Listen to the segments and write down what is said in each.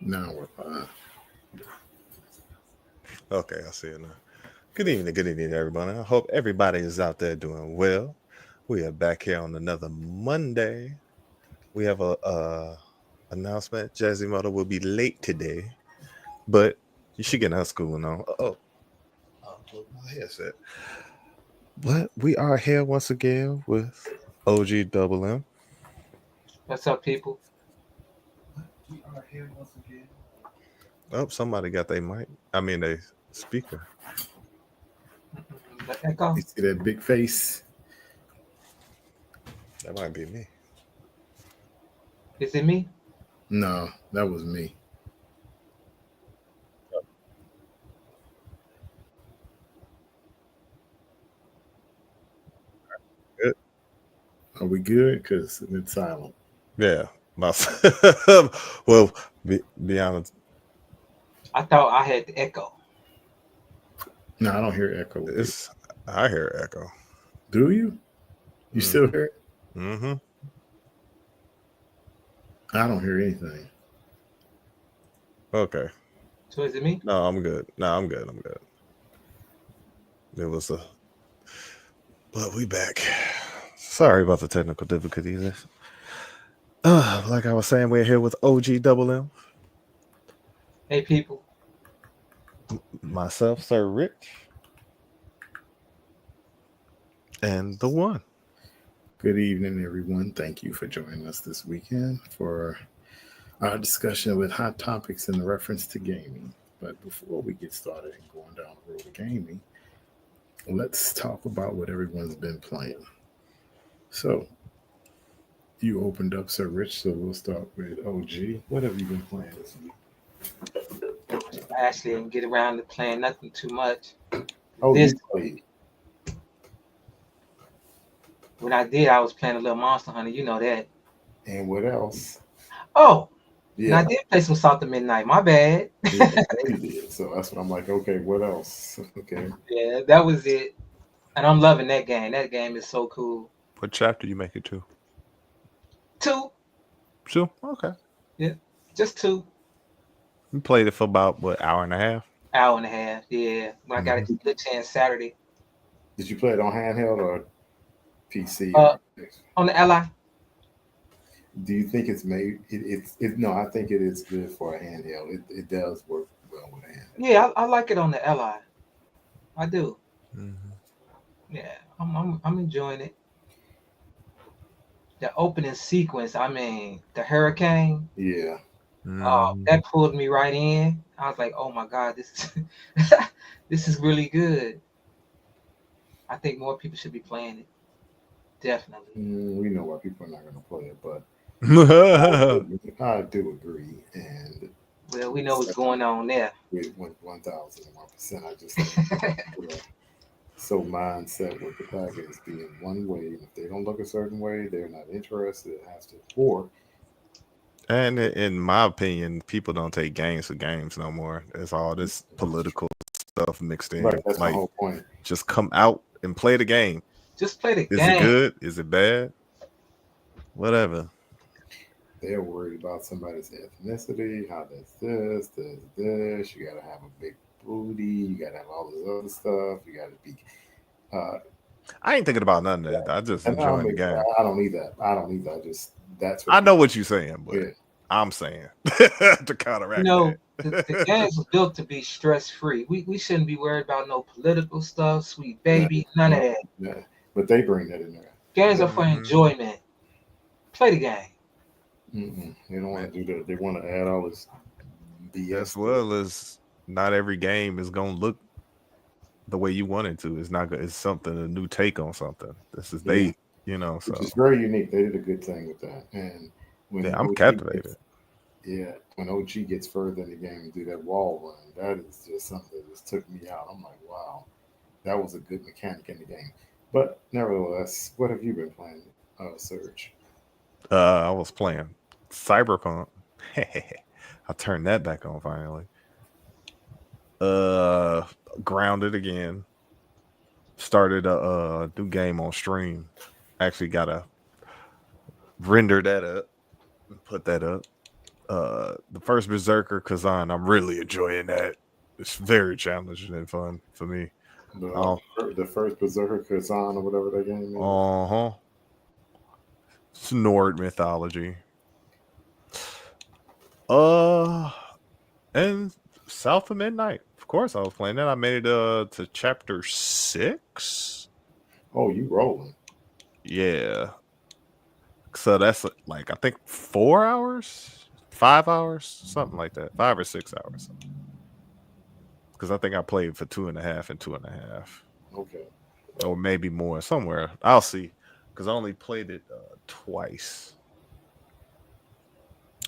Now we're fine. Okay, I see it now. Good evening, everybody. I hope everybody is out there doing well. We are back here on another Monday. We have a announcement. Jazzy Mother will be late today, but you should get her school now. I'll close my headset. But we are here once again with OG Double M. What's up, people? We are here once again. Oh, somebody got their mic. I mean, their speaker. The echo? You see that big face? That might be me. Is it me? No, that was me. Good. Are we good? Because it's silent. Yeah. My, well, be honest. I thought I had the echo. No, I don't hear echo with you. It's I hear echo. Do you? You still hear it? Mm-hmm. I don't hear anything. Okay. So is it me? No, I'm good. No, I'm good. I'm good. It was a, but we back. Sorry about the technical difficulties. Like I was saying, we're here with OG Double M, Hey, people. myself, Sir Rich, and the one. Good evening, everyone. Thank you for joining us this weekend for our discussion with hot topics in reference to gaming. But before we get started and going down the road of gaming, let's talk about what everyone's been playing. So, you opened up, Sir Rich, so we'll start with OG. What have you been playing this week? I actually didn't get around to playing nothing too much. Oh, This you played. When I did, I was playing a little Monster Hunter. You know that. And what else? Oh, and I Yeah, did play some Salt of Midnight. My bad. yeah, I know you did. So that's what I'm like, okay, what else? Okay. Yeah, that was it. And I'm loving that game. That game is so cool. What chapter you make it to? Two. Sure. Okay. Yeah, just two. We played it for about what, hour and a half. Hour and a half. Yeah. When I got a Mhm. good chance Saturday. Did you play it on handheld or PC Uh, or on the Ally. do you think it's made it no, I think it is good for a handheld. It does work well with a handheld. Yeah, I like it on the Ally. I do. Mhm. Yeah, I'm enjoying it. The opening sequence, I mean, the hurricane, Yeah. Mhm. that pulled me right in. I was like, oh my God, this is this is really good. I think more people should be playing it. Definitely. We know why people are not going to play it, but Mhm. I do agree. And Well, we know what's especially going on there. with 1001%, I just think people are so mindset with the packets being one way, and if they don't look a certain way, they're not interested. It has to, or And in my opinion, people don't take games for games no more. It's all this political stuff mixed right, in. that's my Like, whole point. just come out and play the game. Just play the Is it game. good? Is it bad? Whatever. They're worried about somebody's ethnicity, how this. You got to have a big booty. You got to have all this other stuff. You got to be. Uh, I ain't thinking about none of that. I just and I don't enjoying the mean, game. I don't need that. I don't need that. Just that's what I know people. what you're saying, but Yeah, I'm saying to You counteract know, the that. games was built to be stress free. We shouldn't be worried about no political stuff, sweet no, baby, none of no, that. no. But they bring that in there. Games are That, for Mhm. enjoyment. Play the game. they don't want to do that. They want to add all this As BS to it, well as not every game is gonna look the way you want it to. It's not. It's something a new take on something. This is yeah, they. You know. which is So very unique. They did a good thing with that. And yeah, when I'm OG captivated. gets Yeah, when OG gets further in the game and do that wall run, that is just something that just took me out. I'm like, wow, that was a good mechanic in the game. But nevertheless, what have you been playing, Surge? I was playing Cyberpunk. I turned that back on finally. Uh, Grounded again. Started a new game on stream. Actually, gotta render that up and put that up. The first Berserker Kazan, I'm really enjoying that. It's very challenging and fun for me. The first Berserker Kazan or whatever that game is. Uh-huh. It's Nord mythology. And South of Midnight. Of course I was playing that. I made it to chapter 6. Oh, you rolling. Yeah. So that's like I think 4 hours, 5 hours, something like that. 5 or 6 hours. Because I think I played for 2.5 and 2.5. Okay. Or maybe more somewhere. I'll see. Because I only played it twice.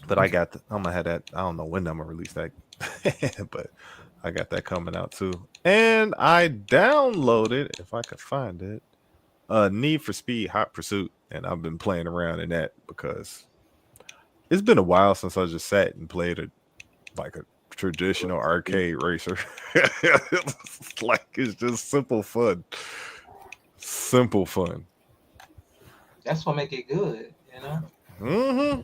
But I'm gonna have that. I don't know when I'm gonna release that. But I got that coming out too. And I downloaded, if I could find it, Need for Speed Hot Pursuit. And I've been playing around in that because it's been a while since I just sat and played like a traditional arcade racer. It's just simple fun. Simple fun. That's what make it good, you know. Mm-hmm.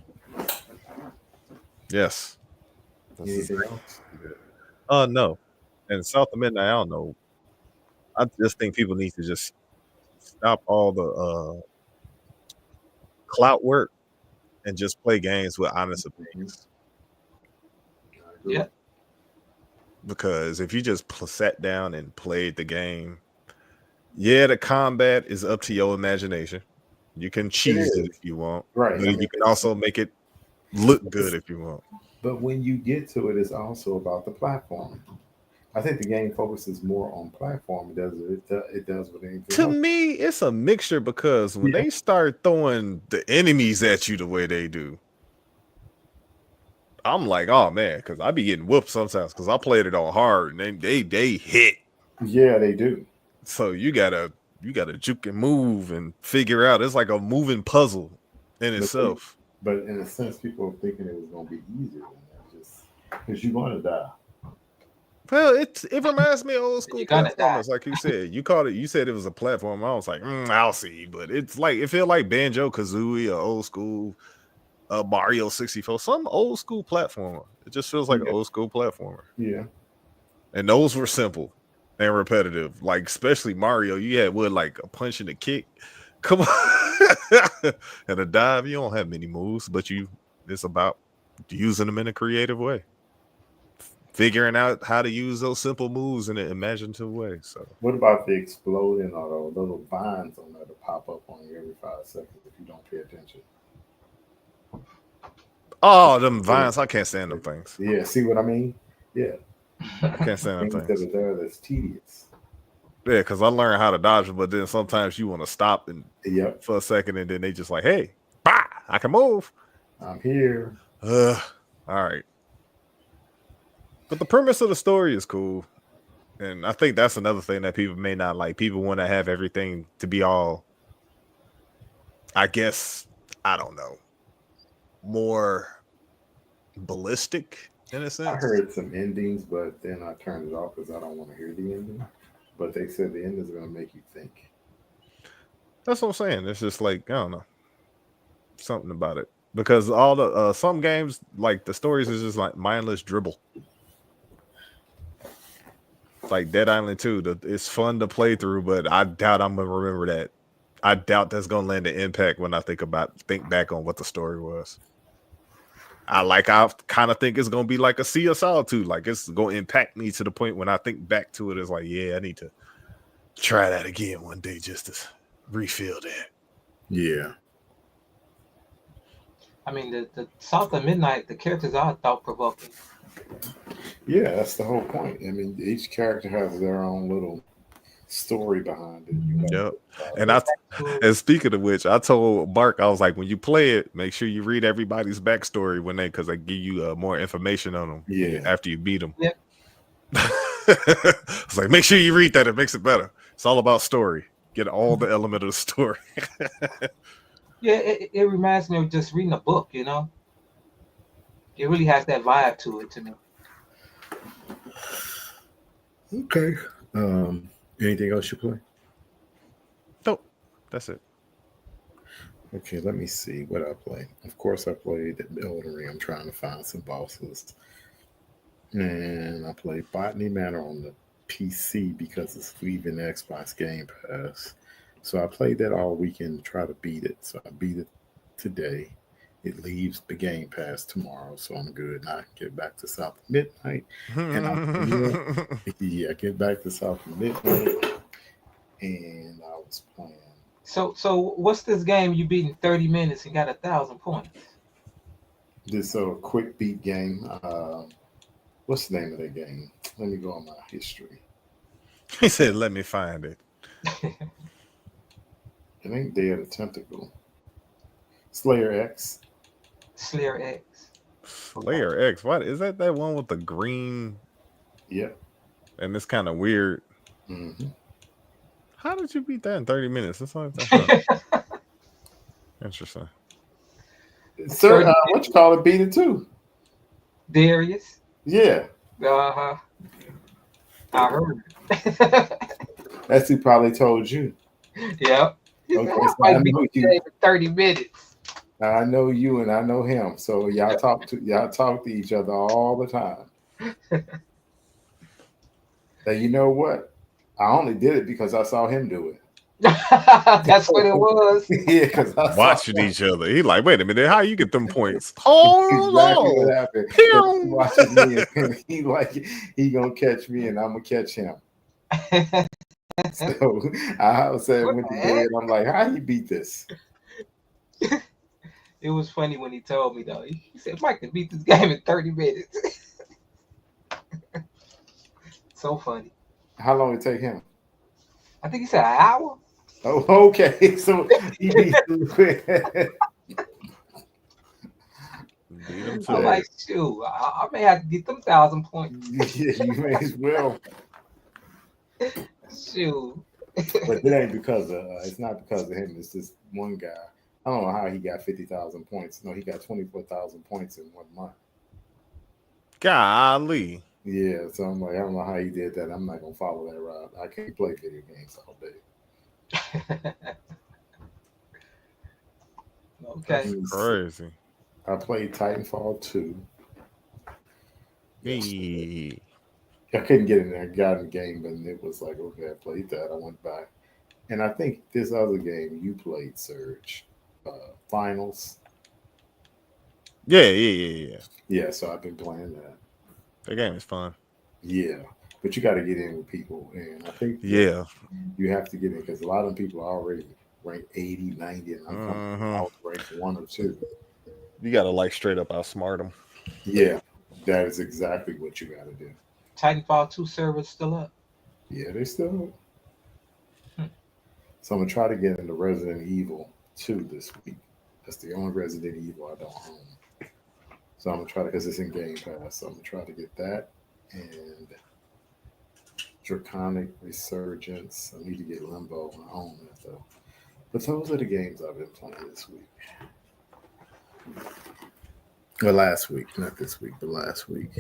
Yes. Anything else? No. And South of Midnight, I don't know. I just think people need to just stop all the clout work and just play games with honest opinions. Yeah. Because if you just sat down and played the game, yeah, the combat is up to your imagination. You can cheese it if you want, right? but you can also make it look good if you want. But when you get to it, it's also about the platform. I think the game focuses more on platform. It does with anything To else. me, it's a mixture because when they start throwing the enemies at you the way they do, I'm like, oh man, because I be getting whooped sometimes because I played it on hard and they hit. Yeah, they do. So you gotta juke and move and figure out. It's like a moving puzzle in itself. But in a sense, people are thinking it was going to be easier than that, just because you're going to die. Well, it reminds me of old school You're gonna platformers, like you said. You said it was a platform. I was like, I'll see, but it's like it feel like Banjo Kazooie or old school Mario 64, some old school platformer. It just feels like an old school platformer. Yeah. And those were simple and repetitive. Like especially Mario, you had like a punch and a kick. Come on. And a dive. You don't have many moves, but it's about using them in a creative way. Figuring out how to use those simple moves in an imaginative way. So what about the exploding or the little vines on there to pop up on you every 5 seconds if you don't pay attention? Oh, them vines! I can't stand them things. Yeah, see what I mean? Yeah, I can't stand them things things. that are there that's tedious. Yeah, because I learned how to dodge them, but then sometimes you want to stop and for a second, and then they just like, hey, bah, I can move. I'm here. All right. But the premise of the story is cool. And I think that's another thing that people may not like. People want to have everything to be all, I guess, I don't know, more ballistic in a sense. I heard some endings, but then I turned it off because I don't want to hear the ending. But they said the ending is going to make you think. That's what I'm saying. It's just like, I don't know, something about it. Because all the some games, like the stories is just like mindless dribble. Like Dead Island 2, it's fun to play through, but I doubt I'm gonna remember that. I doubt that's gonna land an impact when I think back on what the story was. I kind of think it's gonna be like a Sea of Solitude, like it's gonna impact me to the point when I think back to it, it's like, yeah, I need to try that again one day just to refill that. Yeah. I mean, the South of Midnight, the characters are thought provoking. Yeah, that's the whole point. I mean, each character has their own little story behind it. Yep. And speaking of which, I told Mark, I was like, when you play it, make sure you read everybody's backstory because they give you more information on them. Yeah. After you beat them. Yep. It's like, make sure you read that. It makes it better. It's all about story. Get all the element of the story. Yeah, it reminds me of just reading a book, you know? It really has that vibe to it to me. Okay. Anything else you play? Nope. That's it. Okay, let me see what I play. Of course, I played Elden Ring. I'm trying to find some bosses. And I played Botany Manor on the PC because it's leaving the Xbox Game Pass. So I played that all weekend to try to beat it. So I beat it today. It leaves the Game Pass tomorrow, so I'm good. Now I get back to South Midnight, and I get back to South Midnight, and I was playing. So what's this game you beat in 30 minutes and got 1,000 points? This quick beat game. What's the name of that game? Let me go on my history. He said, "Let me find it." It ain't Day of the Tentacle. Slayer X. Slayer X. Slayer X. What is that? That one with the green Yep. and it's kind of weird. Mm-hmm. How did you beat that in 30 minutes? That's all. That's interesting. Sir, what you call it? Beat it too. Darius. Yeah. Uh-huh. I heard. That's who probably told you. Yep. Okay, I so I might beat know the you. game in 30 minutes. I know you, and I know him. So y'all talk to each other all the time. And you know what? I only did it because I saw him do it. That's what it was. Yeah, because I Watching each other. He like, wait a minute, how you get them points? exactly Oh what happened. no. He watches me, and he gonna catch me, and I'm gonna catch him. So I said, What went the to heck? bed. I'm like, how you beat this? It was funny when he told me though. He said Mike can beat this game in 30 minutes. So funny. How long did it take him? I think he said an hour. Oh, okay. So he beat you. Beat him I'm to like, it. shoot, I may have to get them 1,000 points. Yeah, you may as well. Shoot. But it ain't because of it's not because of him. It's just one guy. I don't know how he got 50,000 points. No, he got 24,000 points in 1 month. Golly. Yeah, so I'm like, I don't know how he did that. I'm not gonna follow that route. I can't play video games all day. Okay. That's crazy. I played Titanfall 2. Hey. I couldn't get in there. I got in the game, but it was like, okay, I played that. I went back. And I think this other game you played, Surge, Finals. Yeah. Yeah, so I've been playing that. That game is fun. Yeah, but you got to get in with people. And I think Yeah. you have to get in because a lot of people are already ranked 80, 90, and I'm coming out ranked 1 or 2. You gotta like straight up outsmart them. Yeah, that is exactly what you got to do. Titanfall 2 servers still up. Yeah, they still. So I'm gonna try to get into Resident Evil 2 this week. That's the only Resident Evil I don't own. So I'm gonna try to, because it's in Game Pass. So I'm gonna try to get that and Draconic Resurgence. I need to get Limbo. I own that though. But those are the games I've been playing this week. Well, last week, not this week, but last week.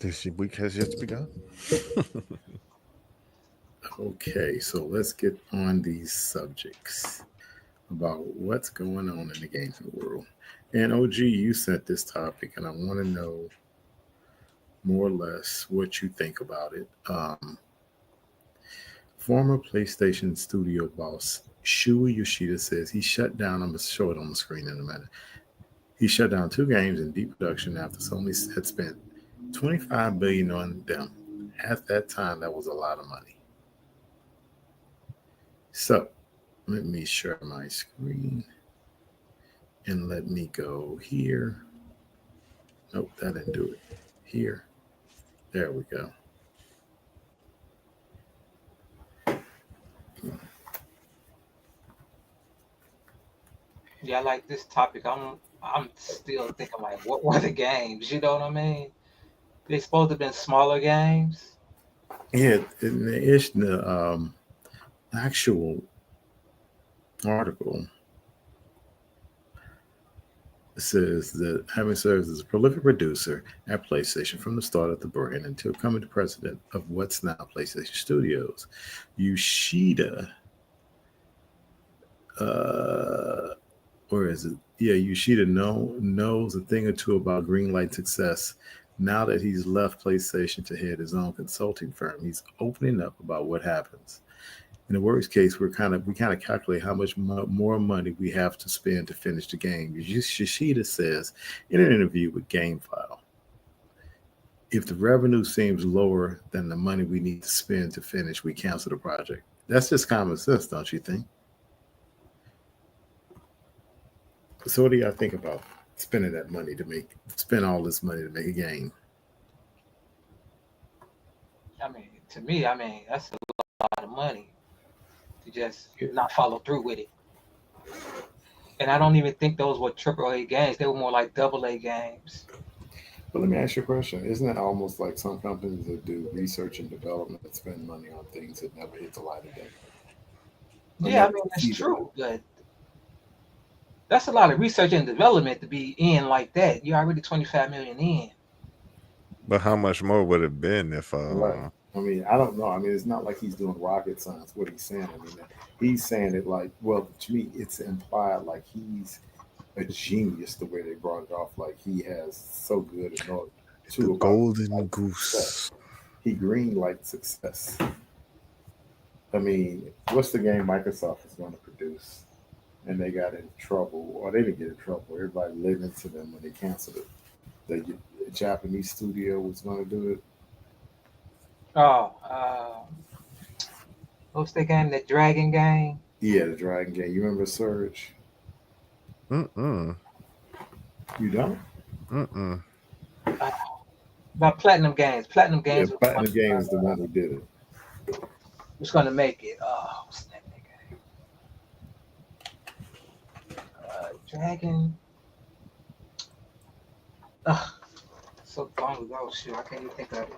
This week has yet to begun. Okay, so let's get on these subjects about what's going on in the gaming world. And OG, you sent this topic, and I want to know more or less what you think about it. Former PlayStation studio boss Shuei Yoshida says he shut down, I'm going to show it on the screen in a minute. He shut down 2 games in deep production after Sony had spent $25 billion on them. At that time, that was a lot of money. So let me share my screen and let me go here. Nope, that didn't do it. Here. There we go. Yeah, I like this topic. I'm still thinking like, what were the games? You know what I mean? They supposed to have been smaller games. Yeah, the actual article says that having served as a prolific producer at PlayStation from the start of the brand until becoming the president of what's now PlayStation Studios, Yoshida Where is it? Yeah, Yoshida knows a thing or two about greenlight success. Now that he's left PlayStation to head his own consulting firm, he's opening up about what happens. In the worst case, we kind of calculate how much more money we have to spend to finish the game. Yoshida says in an interview with GameFile, if the revenue seems lower than the money we need to spend to finish, we cancel the project. That's just common sense, don't you think? So what do y'all think about spending that money spend all this money to make a game? I mean, to me, that's a lot of money to just not follow through with it. And I don't even think those were AAA games. They were more like AA games. But let me ask you a question. Isn't it almost like some companies that do research and development that spend money on things that never hit the light of day? Yeah, I mean, that's true. But that's a lot of research and development to be in like that. You're already 25 million in. But how much more would it have been if Right. I mean, I don't know. I mean, it's not like he's doing rocket science. What he's saying, I mean, he's saying it like, well, to me, it's implied like he's a genius the way they brought it off. Like he has so good in order to the golden goose. Success. He greenlight success. I mean, what's the game Microsoft is going to produce? And they got in trouble, or they didn't get in trouble. Everybody lived into them when they canceled it. The Japanese studio was going to do it. Oh, what's that game? The Dragon game? Yeah, the Dragon game. You remember Surge? You don't? About Platinum Games. Platinum Games. Yeah, Platinum Games is the one who did it. Who's going to make it? Oh, what's that game? Dragon. So long ago. Shit, I can't even think of it.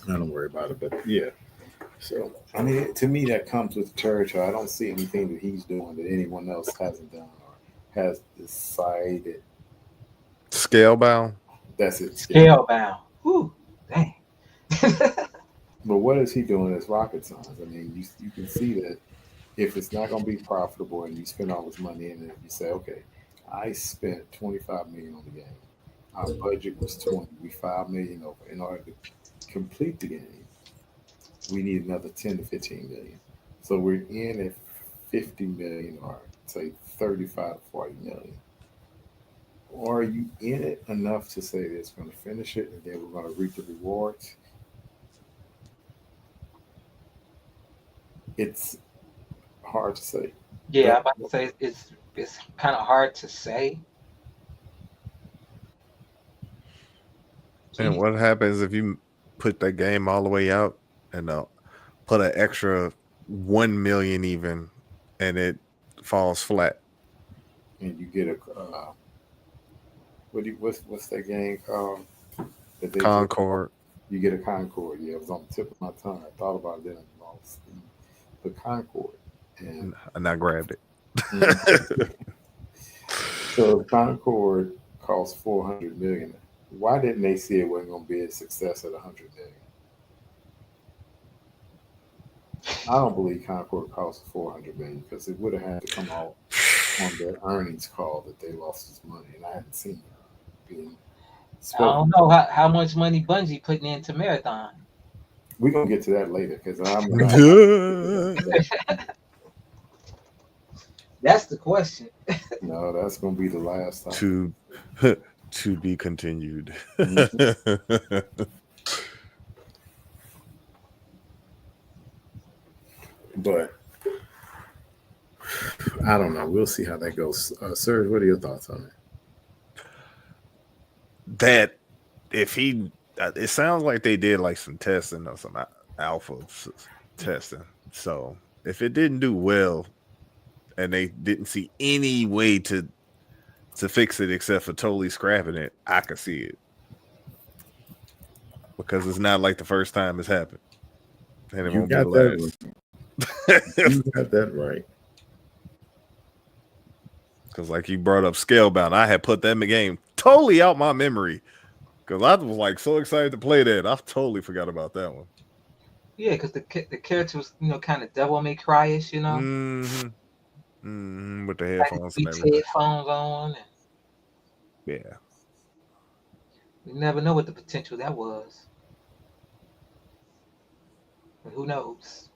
I don't worry about it, but yeah. So, I mean, to me, that comes with the territory. I don't see anything that he's doing that anyone else hasn't done or has decided. Scalebound? That's it. Scalebound. Whew, dang. But what is he doing as rocket science? I mean, you can see that if it's not going to be profitable and you spend all this money in it, you say, okay, I spent 25 million on the game. Our budget was 20. We 5 million over. In order to complete the game, we need another 10 to 15 million. So we're in at 50 million or say 35 to 40 million. Or are you in it enough to say that it's going to finish it and then we're going to reap the rewards? It's hard to say. Yeah, I'm about to say it's kind of hard to say. And what happens if you put that game all the way out and put an extra 1 million even, and it falls flat? And you get a what's that game called? Concord. You get a Concord. Yeah, it was on the tip of my tongue. I thought about it and lost the Concord, and I grabbed it. So Concord cost 400 million. Why didn't they see it wasn't going to be a success at 100 million? I don't believe Concord cost 400 million because it would have had to come out on their earnings call that they lost this money, and I hadn't seen it being spoken. I don't know how much money Bungie putting into Marathon. We're gonna get to that later because That's the question. No, that's gonna be the last time. To be continued. But I don't know. We'll see how that goes. Serge, what are your thoughts on it? That if he, it sounds like they did like some testing or some alpha testing. So if it didn't do well, and they didn't see any way to fix it except for totally scrapping it, I could see it. Because it's not like the first time it's happened. And it won't be the last. You got that right. Because like you brought up Scalebound, I had put that game totally out my memory. Because I was like so excited to play that. I totally forgot about that one. Yeah, because the character was, kind of Devil May Cry-ish, Mm-hmm. With the Had headphones and Beats everything. headphones on, and Yeah. you never know what the potential that was. And who knows?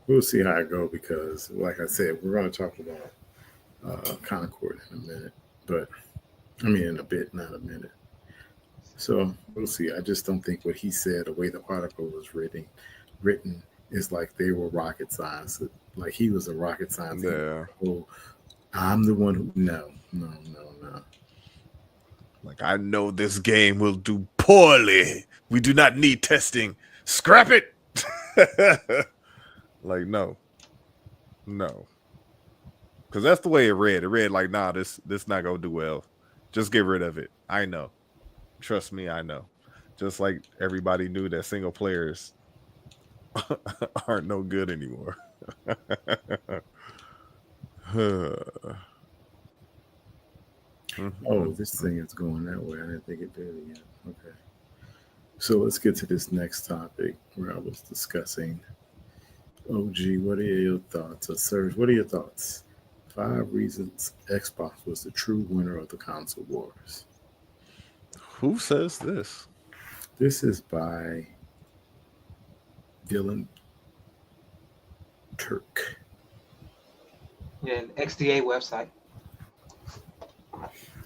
We'll see how it go because, like I said, we're going to talk about Concord in a minute, but I mean in a bit, not a minute. So we'll see. I just don't think what he said, the way the article was written is like they were rocket science. Like he was a rocket science. Yeah. Oh, I'm the one who. No, no, no, no. Like, I know this game will do poorly. We do not need testing. Scrap it. Like, no. Because that's the way it read. It read like, nah, this not gonna do well. Just get rid of it. I know. Trust me, I know. Just like everybody knew that single players aren't no good anymore. Oh, this thing is going that way. I didn't think it did yet. Okay. So let's get to this next topic where I was discussing. OG, what are your thoughts? Or Serge, what are your thoughts? 5 reasons Xbox was the true winner of the console wars. Who says this? This is by Dylan Turk. Yeah, XDA website.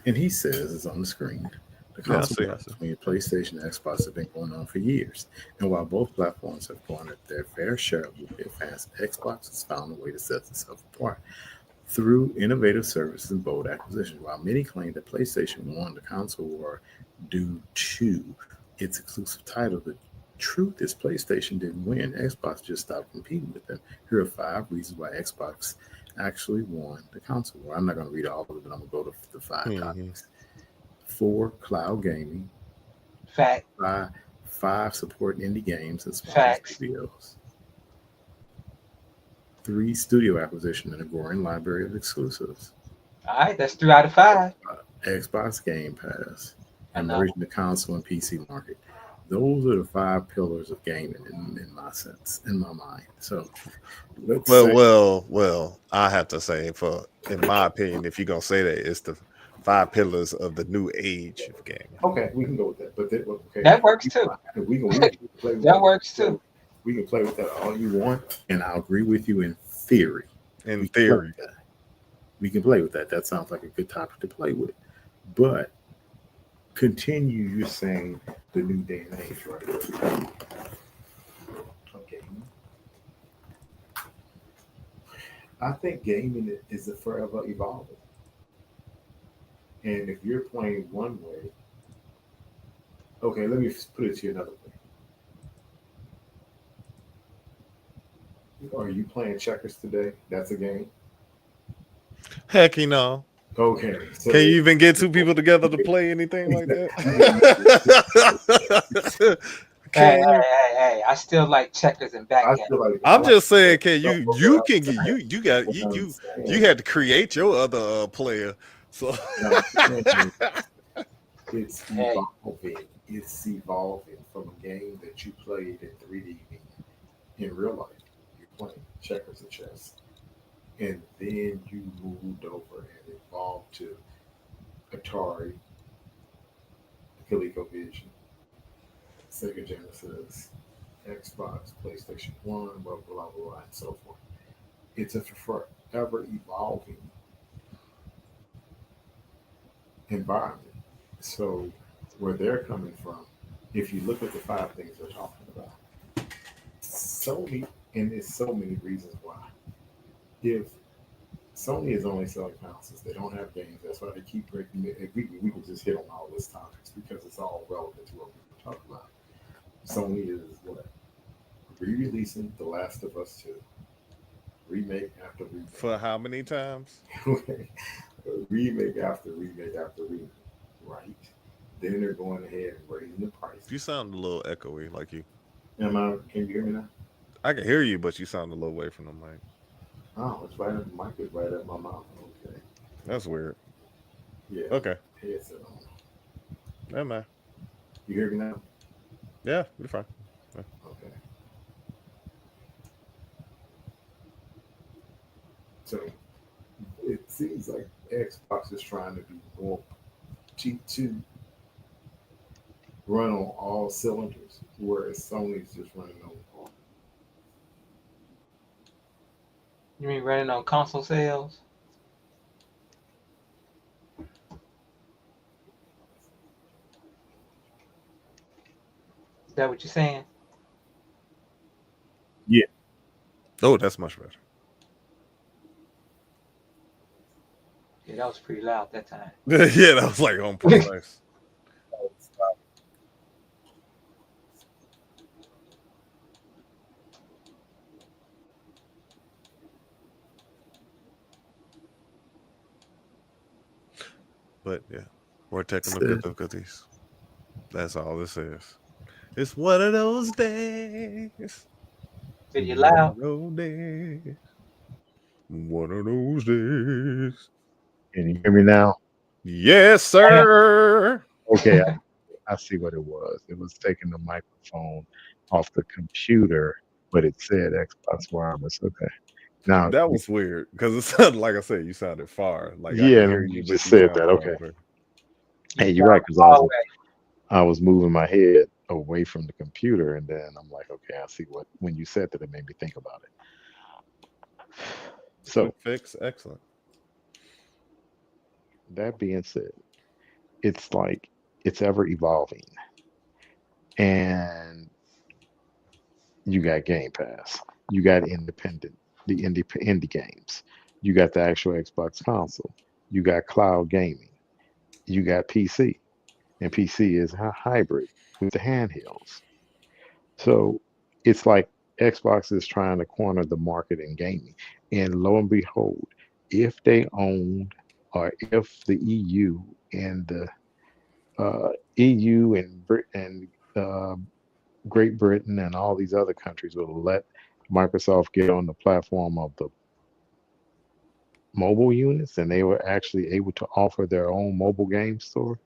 And he says, it's on the screen, the Yeah, I console see. wars between PlayStation and Xbox have been going on for years. And while both platforms have garnered their fair share of repeat fans, Xbox has found a way to set itself apart through innovative services and bold acquisitions. While many claim that PlayStation won the console war due to its exclusive title, the truth is PlayStation didn't win. Xbox just stopped competing with them. Here are 5 reasons why Xbox actually won the console war. I'm not going to read all of it, but I'm going to go to the 5 topics. 4, cloud gaming. Fact. 5, supporting indie games and small Facts. studios. 3, studio acquisition and a growing library of exclusives. All right, that's 3 out of 5. Xbox Game Pass, I know. emerging the console and PC market. Those are the 5 pillars of gaming in my sense, in my mind. So let's say, Well, I have to say, in my opinion, if you're gonna say that, it's the 5 pillars of the new age of gaming. okay, we can go with that. But okay, That works too. We can play with That works too. We can play with that all you want, and I'll agree with you in theory. In We theory, we can play with that. That sounds like a good topic to play with. But continue, you're saying the new day and age, right? Okay. I think gaming is forever evolving. And if you're playing one way, okay, let me put it to you another way. Are you playing checkers today? That's a game? heck, you know. Okay. So Can you even get 2 people together to play anything like that? Hey, I still like checkers and backgammon. I'm just saying, can you can get you got you had to create your other player. So it's evolving. It's evolving from a game that you played in 3D in real life. You're playing checkers and chess. And then you moved over and evolved to Atari, ColecoVision, Sega Genesis, Xbox, PlayStation 1, blah, blah, blah, and so forth. It's a forever evolving environment. So, where they're coming from, if you look at the 5 things they're talking about, Sony, and there's so many reasons why. If Sony is only selling consoles, they don't have games. That's why they keep breaking it. We can just hit on all these topics because it's all relevant to what we're talking about. Sony is what? Re-releasing The Last of Us 2. Remake after remake. for how many times? Remake after remake after remake. Right? Then they're going ahead and raising the price. You sound a little echoey, like you. Can you hear me now? I can hear you, but you sound a little away from the mic. Oh, it's right up the mic is right up my mouth. Okay. That's weird. Yeah. Okay. Headset on. Never mind. You hear me now? Yeah, you're fine. Okay. So it seems like Xbox is trying to be more cheap to run on all cylinders, whereas Sony's just running on. You mean running on console sales? Is that what you're saying? Yeah, Oh, that's much better. Yeah, that was pretty loud that time. Yeah, that was like on precise. But yeah, more technical difficulties. That's all this is. It's one of those days. Did you One loud? of those days. One of those days. can you hear me now? Yes, sir. Okay, I see what it was. It was taking the microphone off the computer, but it said Xbox Wireless. Okay, now That was weird because it sounded like I said, you sounded far. Like I yeah, could hear you you, but just you said sound that. far Okay, away. You hey, you're sound right because far away. I was moving my head away from the computer, and then I'm like, okay, I see what when you said that, it made me think about it. So Quick fix, excellent. that being said, it's like it's ever evolving, and you got Game Pass, you got indie games, you got the actual Xbox console, you got cloud gaming, you got PC, and PC is a hybrid with the handhelds. So it's like Xbox is trying to corner the market in gaming. And lo and behold, if they owned, or if the EU and uh, Great Britain and all these other countries will let Microsoft get on the platform of the mobile units, and they were actually able to offer their own mobile game store,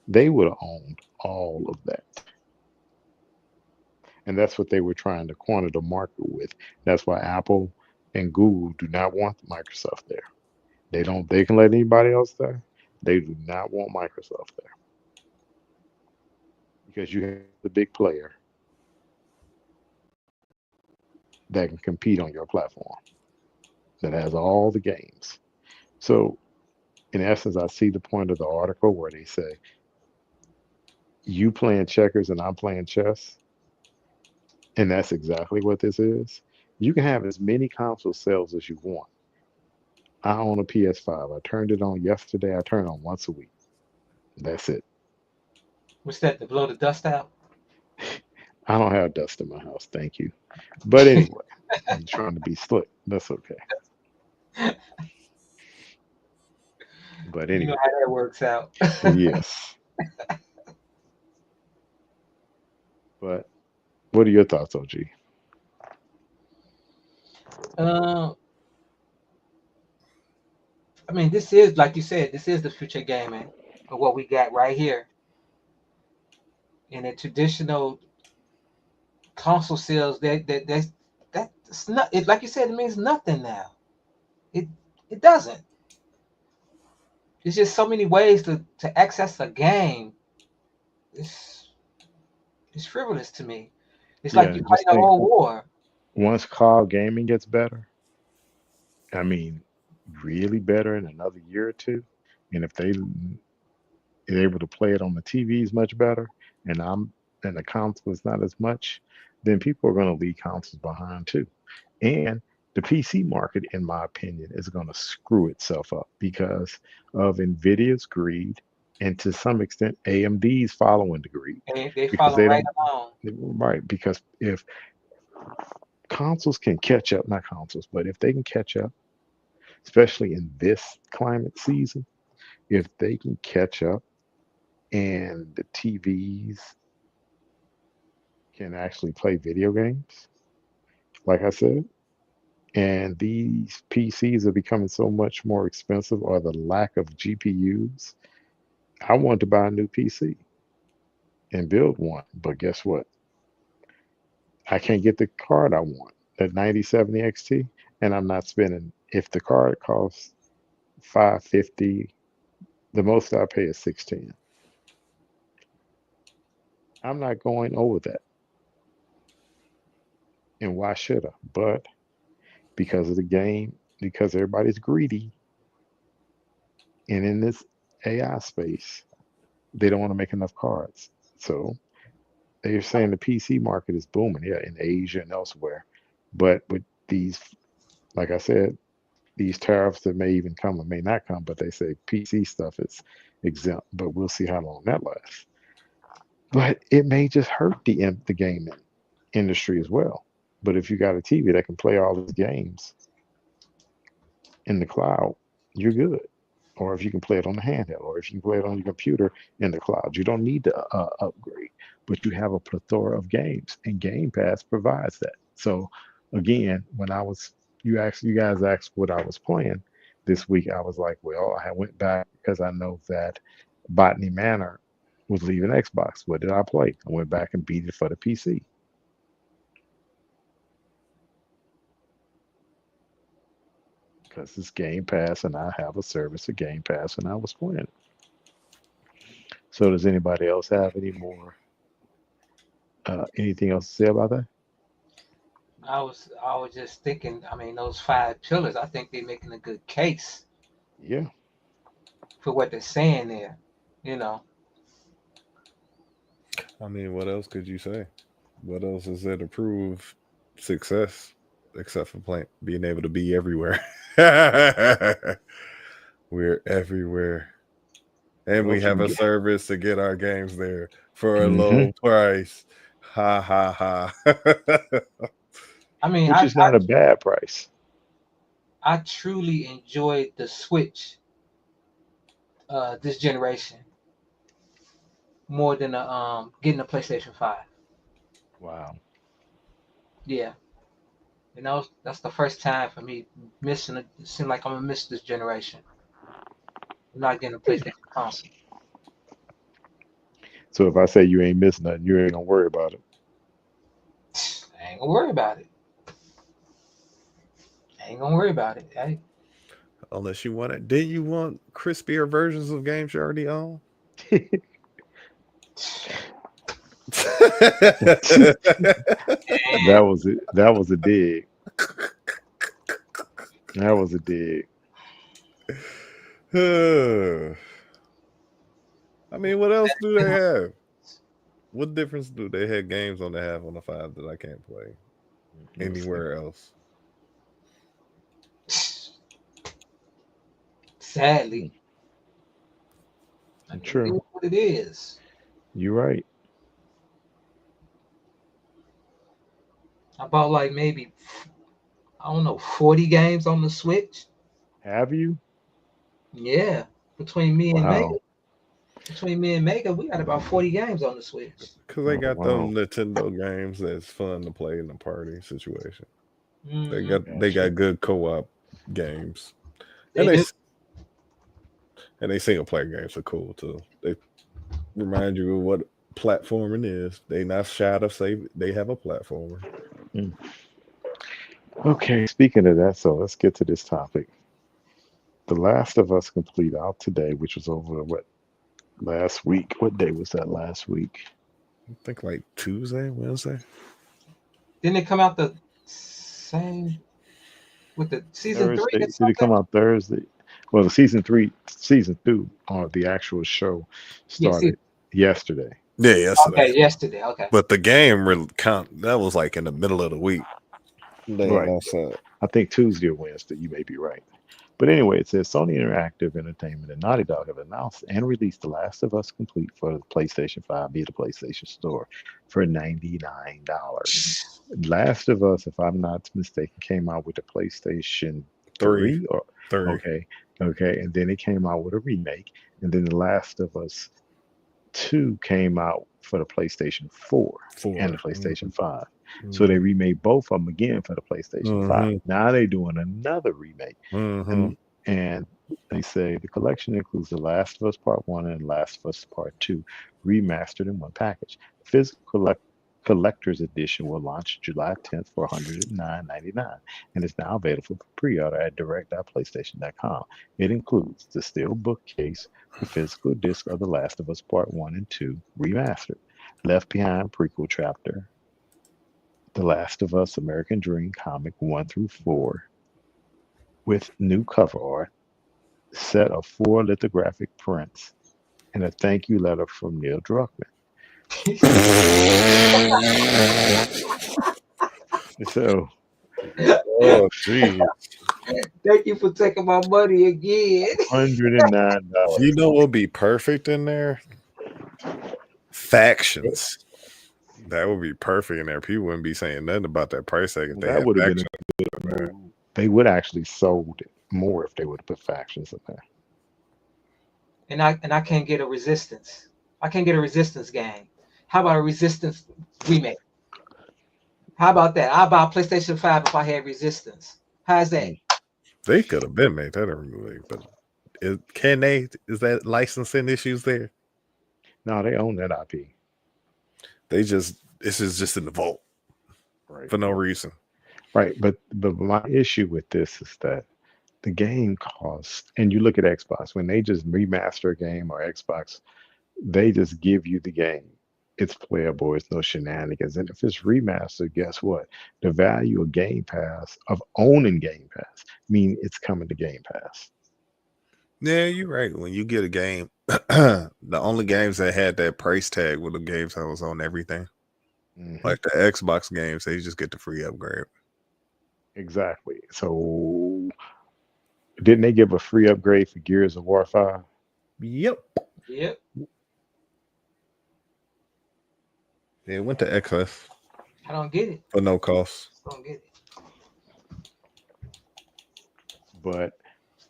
they would have owned all of that. And that's what they were trying to corner the market with. That's why Apple and Google do not want Microsoft there. They can let anybody else there. They do not want Microsoft there because you have the big player that can compete on your platform that has all the games. So in essence, I see the point of the article where they say you playing checkers and I'm playing chess, and that's exactly what this is. You can have as many console sales as you want. I own a PS5. I turned it on yesterday. I turn it on once a week. That's it. What's that? To blow the dust out? I don't have dust in my house, thank you. But anyway, I'm trying to be slick. That's okay. But You know anyway, how that works out. yes. But what are your thoughts, OG? uh, I mean, this is like you said. This is the future gaming of what we got right here. In a traditional console sales, that's not. It, like you said, it means nothing now. It it doesn't. There's just so many ways to access a game. It's it's frivolous to me. It's like Yeah, you just fighting a think whole war. once cloud gaming gets better, I mean, really better in another year or two, and if they are able to play it on the TVs much better, and the console is not as much, then people are going to leave consoles behind too. And the PC market, in my opinion, is going to screw itself up because of Nvidia's greed and to some extent AMD's following the greed And they because follow they right don't along. right because if consoles can catch up, not consoles, but if they can catch up, especially in this climate season, if they can catch up and the TVs can actually play video games, like I said, and these PCs are becoming so much more expensive, or the lack of GPUs. I want to buy a new PC and build one, but guess what? I can't get the card I want, that 9070 XT, and I'm not spending if the card costs 550, the most I pay is 610. I'm not going over that. And why should I? But because of the game, because everybody's greedy, and in this AI space, they don't want to make enough cards. So they're saying the PC market is booming, yeah, in Asia and elsewhere. But with these, like I said, these tariffs that may even come or may not come, but they say PC stuff is exempt, but we'll see how long that lasts. But it may just hurt the gaming industry as well. But if you got a TV that can play all these games in the cloud, you're good. Or if you can play it on the handheld, or if you can play it on your computer in the cloud, you don't need to upgrade. But you have a plethora of games, and Game Pass provides that. So again, when you guys asked what I was playing this week, I was like, well, I went back because I know that Botany Manor was leaving Xbox. What did I play? I went back and beat it for the PC because it's Game Pass, and I have a service of Game Pass, and I was playing it. So does anybody else have anything else to say about that? I was just thinking. I mean, those 5 pillars. I think they're making a good case Yeah. for what they're saying there. You know, I mean, what else could you say? What else is there to prove success except for being able to be everywhere? We're everywhere. And Well, we if you have can a get, service to get our games there for a hmm low price. Ha ha ha. I mean, which is not a bad price. I truly enjoyed the Switch this generation more than getting a PlayStation 5. Wow. Yeah, that's the first time for me missing it. It seemed like I'm gonna miss this generation. I'm not getting a PlayStation console. So if I say you ain't missing nothing, you ain't gonna worry about it. I ain't gonna worry about it. I ain't gonna worry about it. Unless you want it. Did you want crispier versions of games you already own? That was it. That was a dig. That was a dig. I mean, what else do they have? What difference do they have games on they have on the 5 that I can't play Let's see. anywhere else? Sadly, it is True. what it is. You're right. I bought like maybe I don't know 40 games on the Switch. Have you? Yeah, between me and Mega, Wow. we got about 40 games on the Switch. Because they Oh got them wow. Nintendo games that's fun to play in a party situation. They Hmm. Gotcha. got good co-op games, They and do. they single player games are cool too. They remind you of what platforming is. They not shy to say they have a platformer. Mm. Okay. Speaking of that, so let's get to this topic. The Last of Us complete out today, which was over what last week. What day was that last week? I think like Tuesday, Wednesday. Didn't it come out the same with the season 3 or Thursday. Did it something? come out Thursday? Well, the season two, or the actual show Yeah, started yesterday. Yeah, yesterday. okay, yesterday. Okay. But the game really count that was like in the middle of the week. They Right. announced that. I think Tuesday or Wednesday. You may be right. But anyway, it says Sony Interactive Entertainment and Naughty Dog have announced and released The Last of Us Complete for the PlayStation 5 via the PlayStation Store for $99. Last of Us, if I'm not mistaken, came out with the PlayStation Three. 3 or okay, okay, and then it came out with a remake, and then The Last of Us 2 came out for the PlayStation 4 and the 4. PlayStation 5. So they Mm-hmm. remade both of them again for the PlayStation 5. Mm-hmm. Now they're doing another remake. Mm-hmm. And they say the collection includes The Last of Us Part 1 and Last of Us Part 2 remastered in one package. Physical Collector's Edition will launch July 10th for $109.99 and is now available for pre-order at direct.playstation.com. It includes the steel bookcase, the physical disc of The Last of Us Part 1 and 2 remastered, Left Behind prequel chapter, The Last of Us American Dream comic 1 through 4 with new cover art, set of 4 lithographic prints, and a thank you letter from Neil Druckmann. So, Oh, geez. Thank you for taking my money again. $109. You know what would be perfect in there? Factions. That would be perfect in there. People wouldn't be saying nothing about that price tag if they That had would have been factions. a good move. They would actually sold it more if they would have put factions in there. And I can't get a resistance. I can't get a resistance game. How about a resistance remake? How about that? I'll buy a PlayStation 5 if I had resistance. How's that? They could have been made that a remake, but can they? Is that licensing issues there? No, they own that IP. This is just in the vault Right. for no reason. Right. But my issue with this is that the game costs, and you look at Xbox, when they just remaster a game or Xbox, they just give you the game. It's playable, it's no shenanigans. And if it's remastered, guess what? The value of Game Pass, of owning Game Pass, mean it's coming to Game Pass. Yeah, you're right. When you get a game, the only games that had that price tag were the games that was on everything. Mhm. Like the Xbox games, they just get the free upgrade. Exactly. So didn't they give a free upgrade for Gears of War 5? Yep. Yep. It went to XS I don't get it. for no cost. I don't get it. But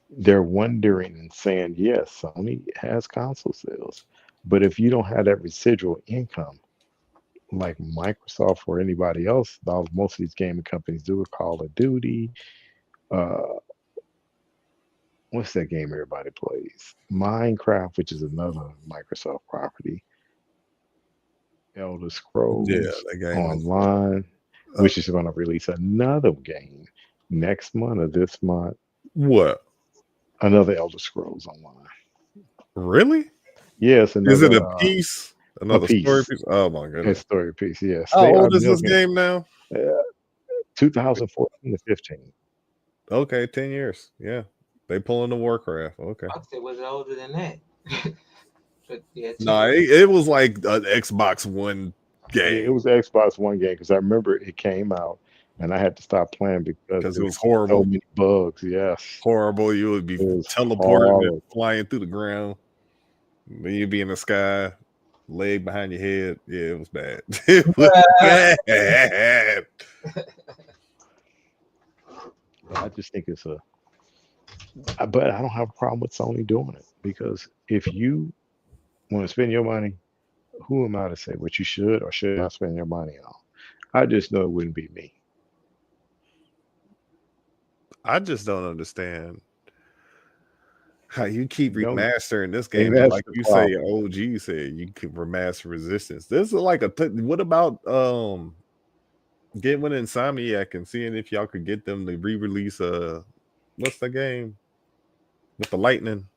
they're wondering and saying, yes, Sony has console sales. But if you don't have that residual income, like Microsoft or anybody else, most of these gaming companies do it, Call of Duty. What's that game everybody plays? Minecraft, which is another Microsoft property. Elder Yeah, Scrolls that game is. Online, which is going to release another game next month or this month. What? Another Elder Scrolls Online. Really? Yes, Is it another a piece? Another piece. story piece? Oh my a goodness. story piece. Yes, How they are old is this milking game now? 2014 to 15. Okay, 10 years. Yeah. They pulling the Warcraft. Okay. I said, was it older than that? But yeah, No, it was like an Xbox One Yeah, it game was Xbox One game because I remember it came out and I had to stop playing because because there it was was so horrible. many bugs. Yes, Horrible. You would be it was teleporting and horrible. flying through the ground. Then you'd be in the sky, leg behind your head. Yeah, it was bad. It was bad. I just think but I don't have a problem with Sony doing it because if you want to spend your money, who am I to say what you should or should not spend your money on? I just know it wouldn't be me. I just don't understand how you keep No, remastering this and game, but that's like the you say, problem. OG said you can remaster Resistance. This is like what about getting with Insomniac and seeing if y'all could get them to re-release what's the game with the lightning?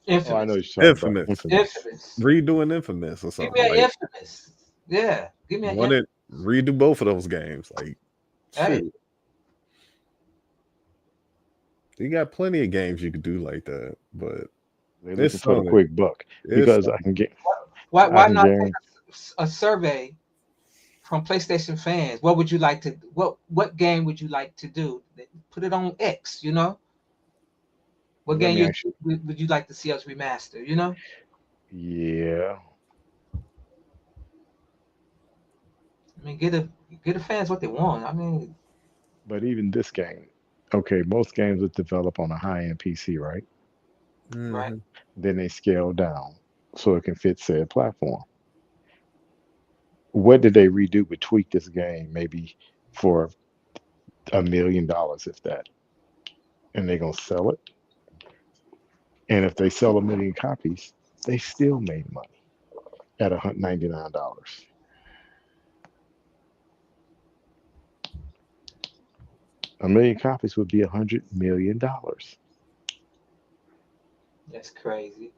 Oh, I Infamous. know what you're talking about. Infamous. Infamous. Redoing Infamous or Give something. me an Like Infamous. Yeah. Give me an want Infamous. it redo both of those games. Like Hey. shoot. You got plenty of games you could do like that, but They're looking it's for the Sony. quick buck It's because I can get. Why I can not guarantee. take a survey from PlayStation fans? What would you like to what game would you like to do? Put it on X, you know? What Let me game actually. would you like to see us remaster, you know? Yeah, I mean, get the fans what they want. I mean, but even this game, okay, most games are developed on a high-end PC, right? right? Mhm. Then they scale down so it can fit said platform. What did they redo but tweak this game maybe for $1 million, if that, and they're gonna sell it? And if they sell 1 million copies, they still made money at $99. A million copies would be $100 million. That's crazy.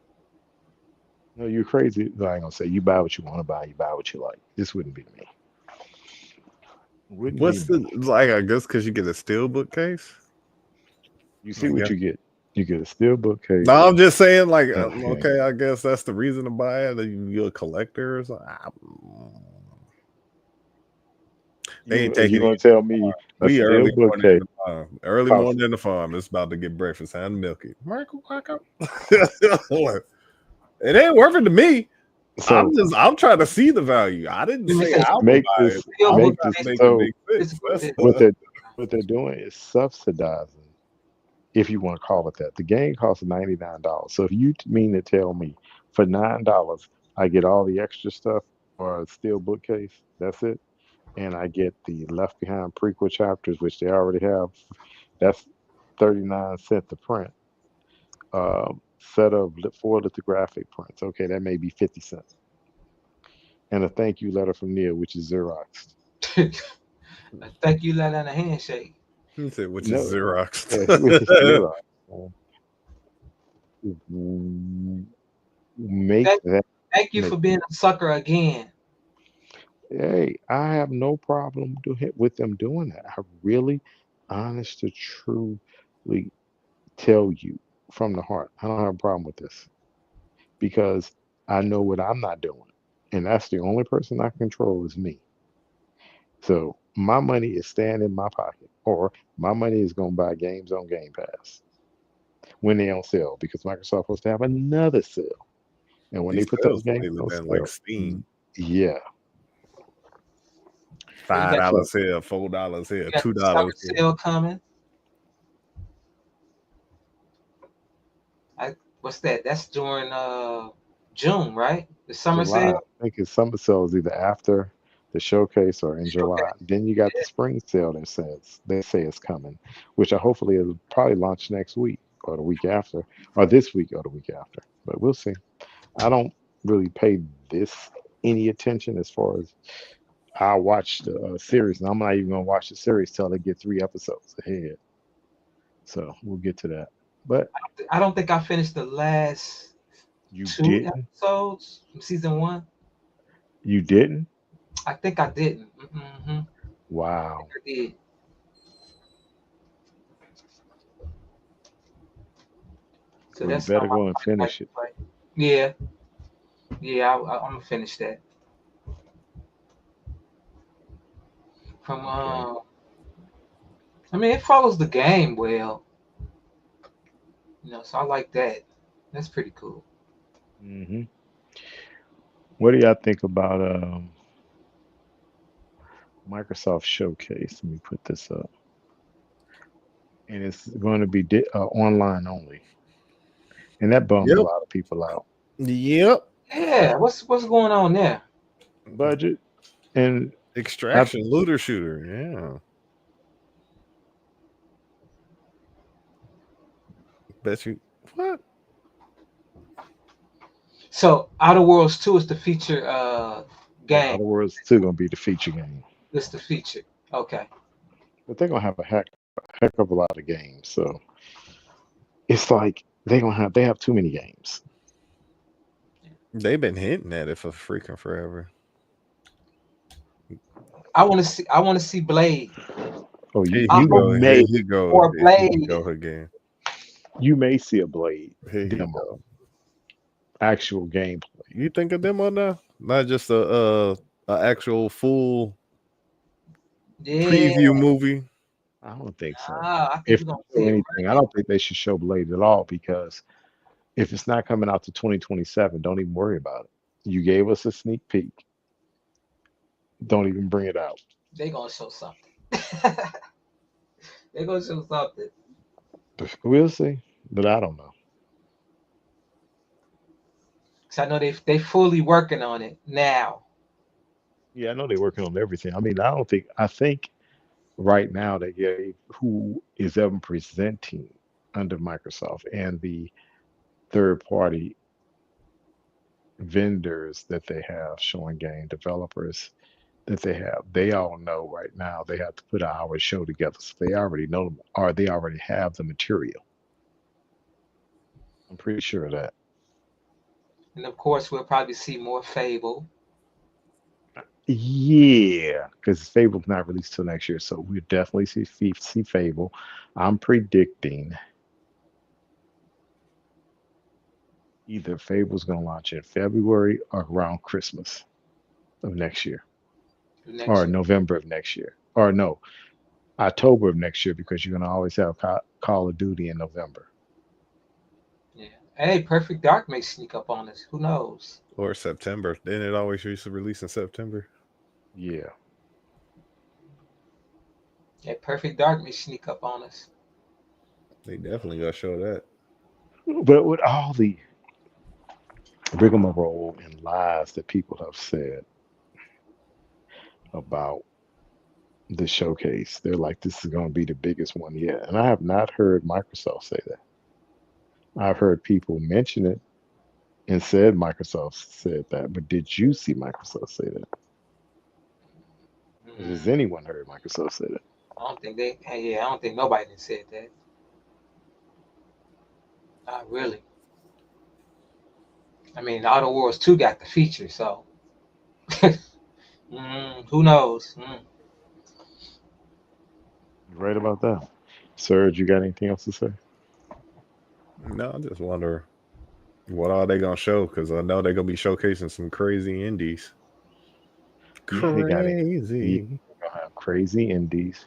No, you're crazy. No, I ain't gonna say you buy what you want to buy. You buy what you like. This wouldn't be me. Wouldn't be What's the me. like? I guess because you get a steel bookcase. You see I what guess. you get. You get a steel No, bookcase I'm just saying, like, and a game. okay, I guess that's the reason to buy it. You're a collector or something. They ain't You taking gonna you. tell me a We steel early morning in bookcase the farm. Early costs morning in the farm. It's about to get breakfast. And milky. Michael, Michael. It ain't worth it to me. so I'm trying to see the value. I didn't Let me say say I would make buy it. this steel I was book make trying this to case. make it so make sense. It's, That's it, what they're doing is subsidizing, if you want to call it that. The game costs $99. So if you mean to tell me for $9 I get all the extra stuff or a steel bookcase, that's it, and I get the Left Behind prequel chapters, which they already have, that's 39 cents to print. Set of four lithographic prints. Okay, that may be 50 cents. And a thank you letter from Neil, which is Xerox. a thank you letter and a handshake. He said, which is No, Xerox. which is Xerox. Make Thank, that thank you make. for being a sucker again. Hey, I have no problem with them doing that. I really, honest to truly tell you from the heart, I don't have a problem with this because I know what I'm not doing. And that's the only person I control is me. So my money is staying in my pocket, or my money is going to buy games on Game Pass when they on sale because Microsoft supposed to have another sale. And when they These put those sales games really on been like sale, Steam. yeah, Well, you Five got so dollars here, $4 here, you got the summer $2 here. sale coming. I what's that? That's during June, right? The summer July, sale. I think it's summer sale is either after the showcase or in Okay. July. Then you got the spring sale that says they say it's coming, which I hopefully it'll probably launch next week or the week after, or this week or the week after. But we'll see. I don't really pay this any attention as far as I watch the series, and I'm not even gonna watch the series till they get 3 episodes ahead. So we'll get to that. But I don't think I finished the last you two didn't. episodes from season one. You didn't. I think I didn't. I think Wow. I did. So Well, you that's better something go and I like finish to it. play. Yeah, yeah. I'm gonna finish that. From Okay. I mean, it follows the game well, so I like that. That's pretty cool. hmm What do y'all think about Microsoft Showcase? Let me put this up, and it's going to be online only, and that bummed a Yep. lot of people out. Yep. Yeah, what's going on there? Budget and I, Extraction, looter shooter. Yeah. Bet you what? So Outer Worlds 2 is the feature yeah, game. Outer Worlds still going to be the feature game, It's the feature. Okay. but they're going to have a heck of a lot of games. So it's like they have too many games. They've been hinting at it for freaking forever. I want to see Blade. Oh, Here I he hope go. Here may he go. more Here he Blade. go again. you may see a Blade Here he demo, go. actual gameplay. You think of them on now? Not just a actual full Yeah. preview movie. I don't think so. I think If we're they gonna show see it anything, I don't think they should show Blade at all because if it's not coming out to 2027, don't even worry about it. You gave us a sneak peek. Don't even bring it out. They're gonna show something. They're gonna show something. We'll see, but I don't know. Cause I know they fully working on it now. Yeah, I know they're working on everything. I mean, I think right now they gave who is ever presenting under Microsoft and the third party vendors that they have showing game developers. that they have. They all know right now they have to put an hour show together. So they already know or they already have the material. I'm pretty sure of that. And of course, we'll probably see more Fable. Yeah, because Fable's not released till next year, so we'll definitely see Fable. I'm predicting either Fable's gonna launch in February or around Christmas of next year, Next or year. November of next year, or no, October of next year, because you're gonna always have Call of Duty in November. Yeah. Hey, Perfect Dark may sneak up on us. Who knows? Or September. Then it always used to release in September. Yeah, Yeah, Perfect Dark may sneak up on us. They definitely got to show that. but with all the rigmarole and lies that people have said about the showcase, they're like, this is going to be the biggest one yet. And I have not heard Microsoft say that. I've heard people mention it and said Microsoft said that, but did you see Microsoft say that? Has Mm, anyone heard Microsoft say that? I don't think they. Hey, yeah, I don't think nobody done said that. Not really. I mean, Outer Worlds 2 got the feature, so who knows? You right about that. Serge, you got anything else to say? No, I just wonder what are they gonna show? Because I know they're gonna be showcasing some crazy indies. Yeah, they got it. Yeah, Crazy. they're gonna have crazy indies.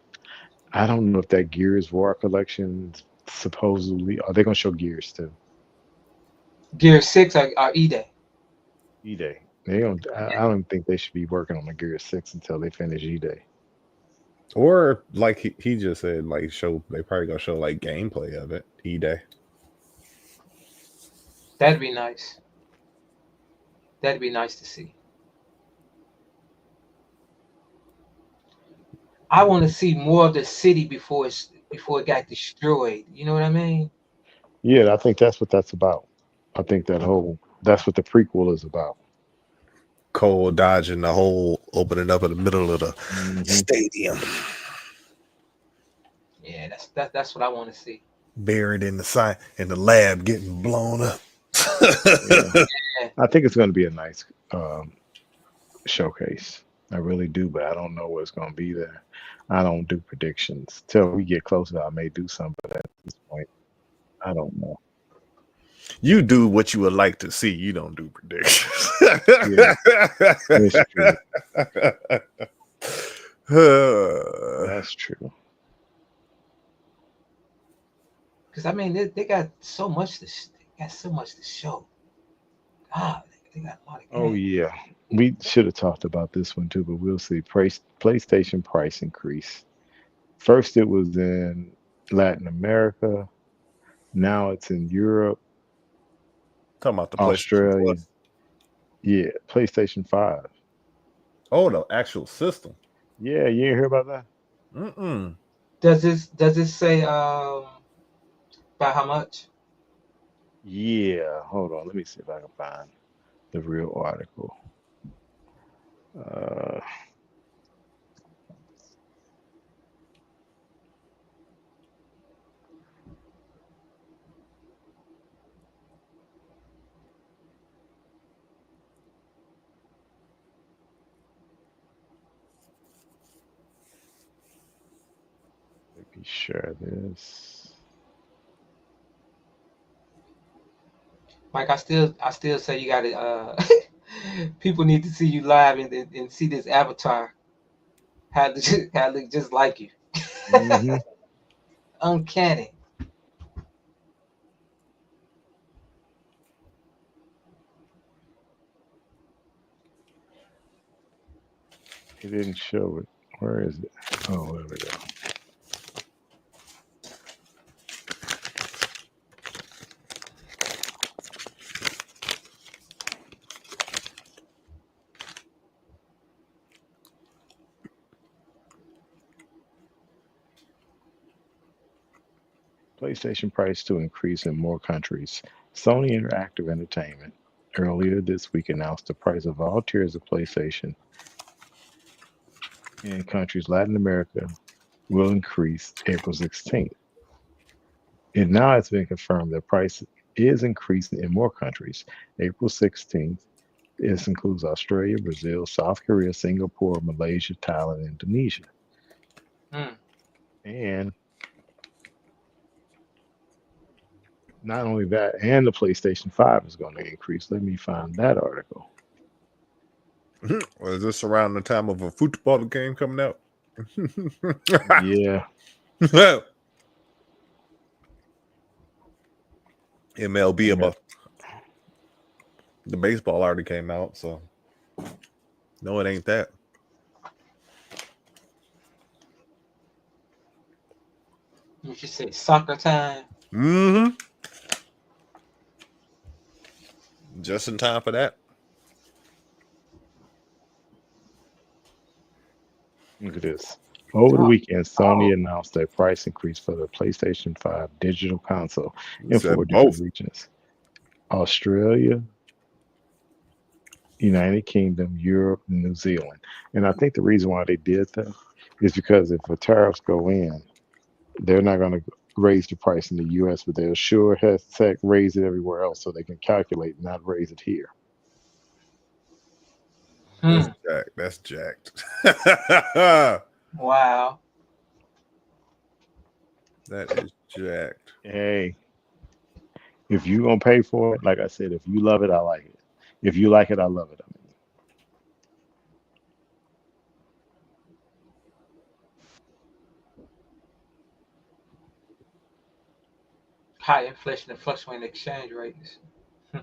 I don't know if that Gears War collection supposedly are they gonna show Gears too? Gear 6 or E-Day. E-Day. They don't. I don't think they should be working on the Gears 6 until they finish E-Day. Or like he just said, like show they probably gonna show like gameplay of it. E-Day. That'd be nice. That'd be nice to see. I want to see more of the city before it got destroyed. You know what I mean? Yeah, I think that's what that's about. I think that's what the prequel is about. Cole dodging the hole, opening up in the middle of the Hmm. stadium, Yeah, that's what I want to see. buried in the lab, getting blown up. Yeah, Yeah. I think it's going to be a nice showcase. I really do, but I don't know what's going to be there. I don't do predictions. Till we get closer, I may do some, but at this point, I don't know. You do what you would like to see. You don't do predictions. Yeah, it's true. That's true. Because I mean, they got so much they got so much to show. God, they got a lot of Oh games. yeah, we should have talked about this one too, but we'll see. PlayStation price increase. First, it was in Latin America. Now it's in Europe, Talking about the PlayStation Australia. Plus. Yeah, PlayStation 5. Oh, the actual system. Yeah, you ain't hear about that? Mm-mm. Does this say by how much? Yeah, hold on. Let me see if I can find the real article. Uh, let me share this. Mike, I still say you got to. People need to see you live and see this avatar. How it look just like you. Hmm. Uncanny. He didn't show it. Where is it? Oh, there we go. PlayStation price to increase in more countries. Sony Interactive Entertainment earlier this week announced the price of all tiers of PlayStation in countries Latin America will increase April 16th. And now it's been confirmed that price is increasing in more countries. April 16th. This includes Australia, Brazil, South Korea, Singapore, Malaysia, Thailand, Indonesia. Hmm. And not only that, and the PlayStation 5 is going to increase. Let me find that article. Well, is this around the time of a football game coming out? Yeah. MLB about the baseball already came out, so no, it ain't that. You should say soccer time. Mm-hmm. Just in time for that. Look at this. Over the Oh, weekend, Sony oh. announced a price increase for the PlayStation 5 digital console You in said 4 different both. regions: Australia, United Kingdom, Europe, and New Zealand. And I think the reason why they did that is because if the tariffs go in, they're not going to raise the price in the US, but they'll sure as heck raise it everywhere else so they can calculate and not raise it here. Hmm. That's jacked. That Wow. is jacked. Hey, if you going to pay for it, like I said, if you love it, I like it. If you like it, I love it. I mean, High inflation and fluctuating exchange rates. Hmm.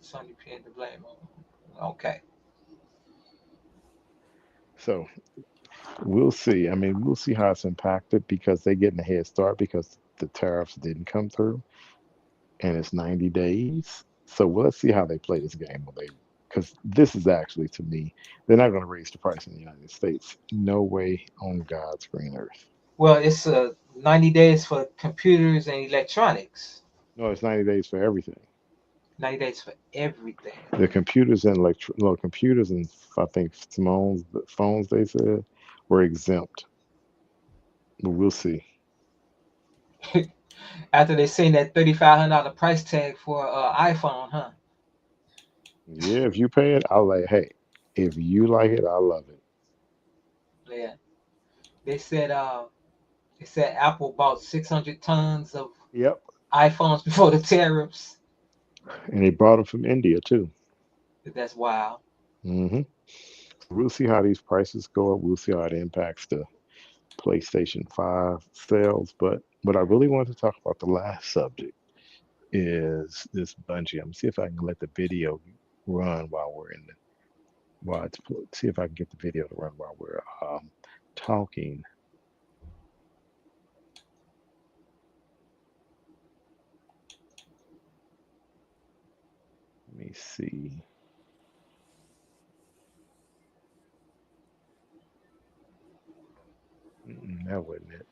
Sony pinned the blame on. Okay. so we'll see. I mean, we'll see how it's impacted because they're getting a head start because the tariffs didn't come through and it's 90 days. So let's see how they play this game. Will they? Because this is actually, to me, they're not going to raise the price in the United States. No way on God's green earth. Well, it's 90 days for computers and electronics. No, it's 90 days for everything. 90 days for everything. The computers and no, computers and I think phones they said were exempt. But we'll see. After they seen that $3,500 price tag for iPhone, huh? Yeah, if you pay it, I'll like, hey, if you like it, I love it. Yeah. They said Apple bought 600 tons of Yep. iPhones before the tariffs. And they brought them from India too. That's wild. Hmm. We'll see how these prices go up. We'll see how it impacts the PlayStation 5 sales. But what I really want to talk about, the last subject, is this Bungie. I'm gonna see if I can let the video run while we're in the while it's see if I can get the video to run while we're talking. Let me see. That wasn't it.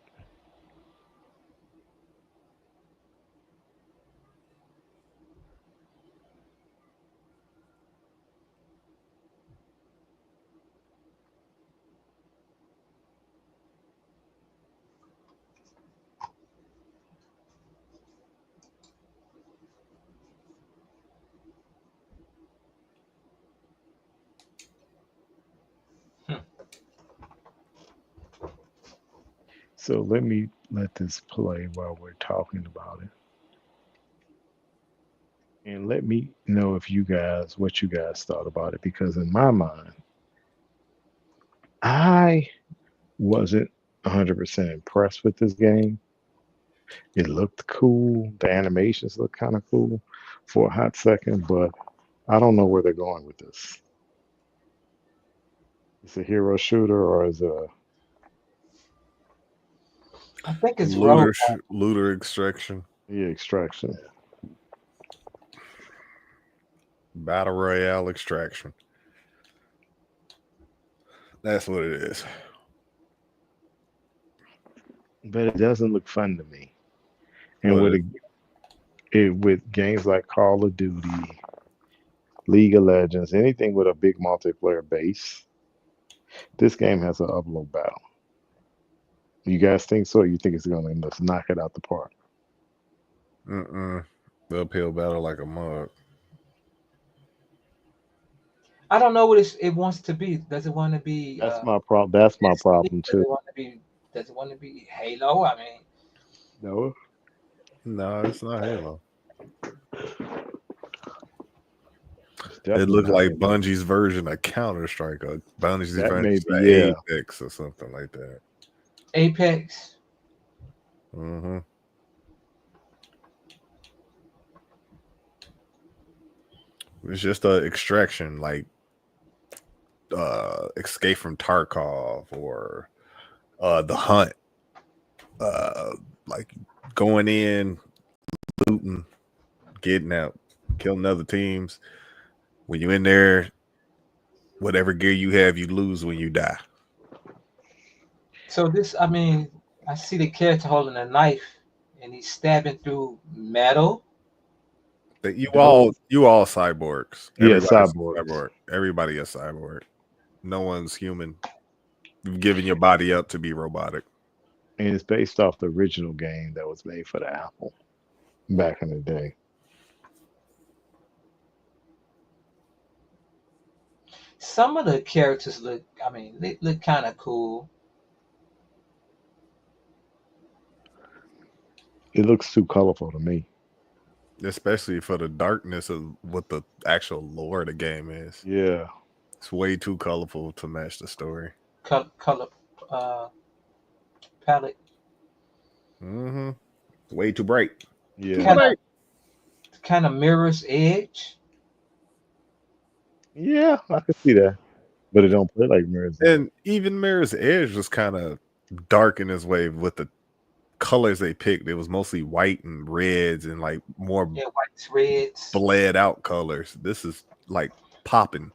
Hmm. So let me let this play while we're talking about it. And let me know if you guys, what you guys thought about it, because in my mind, I wasn't 100% impressed with this game. It looked cool. The animations looked kind of cool for a hot second, but I don't know where they're going with this. It's a hero shooter or is it a I think it's Rogue. Looter extraction. extraction? Battle Royale extraction. That's what it is. But it doesn't look fun to me. And Well, with games like Call of Duty, League of Legends, anything with a big multiplayer base, This game has an upload battle. You guys think so? Or you think it's gonna just knock it out the park? The uphill battle like a mug. I don't know what it wants to be. Does it want to be That's my problem. That's my Destiny? problem Does too. it want to be? Does it want to be Halo? I mean, No, No, it's not Halo. it's It definitely looked not like Halo. Bungie's version of Counter Strike, or Bungie's That version may of be, yeah. Apex, or something like that. Apex. Mm-hmm. It's just a extraction, like Escape from Tarkov or The Hunt. Like going in, looting, getting out, killing other teams. When you're in there, whatever gear you have, you lose when you die. So this, I mean, I see the character holding a knife and he's stabbing through metal. But you Those, all cyborgs. yeah, Everybody's a cyborgs, cyborg. Everybody a cyborg. No one's human. You've given your body up to be robotic. and it's based off the original game that was made for the Apple back in the day. Some of the characters look, I mean, they look kind of cool. It looks too colorful to me. Especially for the darkness of what the actual lore of the game is. Yeah, It's way too colorful to match the story. Color uh, palette. Mm-hmm. Way too bright. Too yeah, Kind of bright. kind of mirrors Edge. yeah. I can see that, but it don't play like Mirror's Edge. And even Mirror's Edge was kind of dark in his way with the colors they picked. It was mostly white and reds and like more Yeah, whites, reds. bled out colors. This is like popping.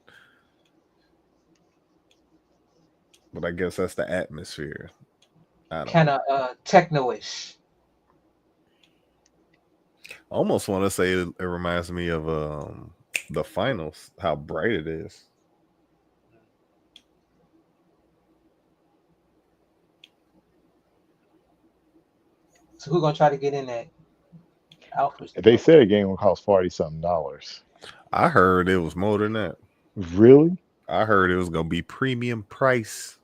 But I guess that's the atmosphere. I don't Kind know. of techno-ish. I almost want to say it reminds me of the finals, how bright it is. So who gonna try to get in that alpha? They said a game will cost $40-something. I heard it was more than that. Really? I heard it was gonna be premium price.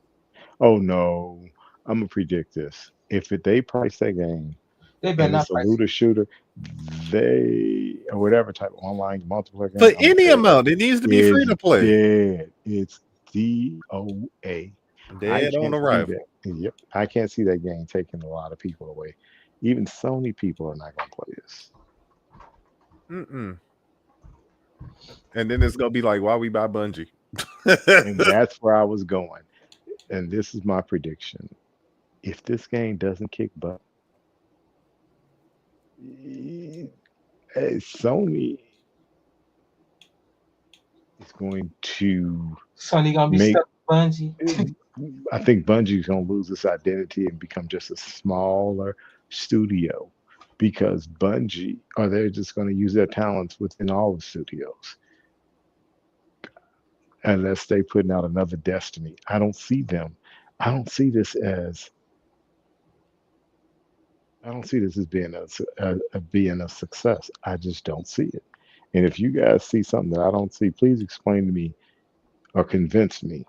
Oh no, I'm gonna predict this. They price that game They better and not it's a price. looter shooter, they or whatever type of online multiplayer game, For I'm gonna any tell you, amount, it needs to be free is to play. dead. It's DOA. I Dead on can't see arrival. that. Yep, I can't see that game taking a lot of people away. Even Sony people are not gonna play this. Mm-mm. And then it's gonna be like, why we buy Bungie? And that's where I was going. And this is my prediction. If this game doesn't kick butt, Sony is going to Sony gonna be make. stuck with Bungie. I think Bungie's going to lose its identity and become just a smaller studio because Bungie, or they're just going to use their talents within all the studios unless they putting out another Destiny. I don't see them. I don't see this as. I don't see this as being being a success. I just don't see it. And if you guys see something that I don't see, please explain to me or convince me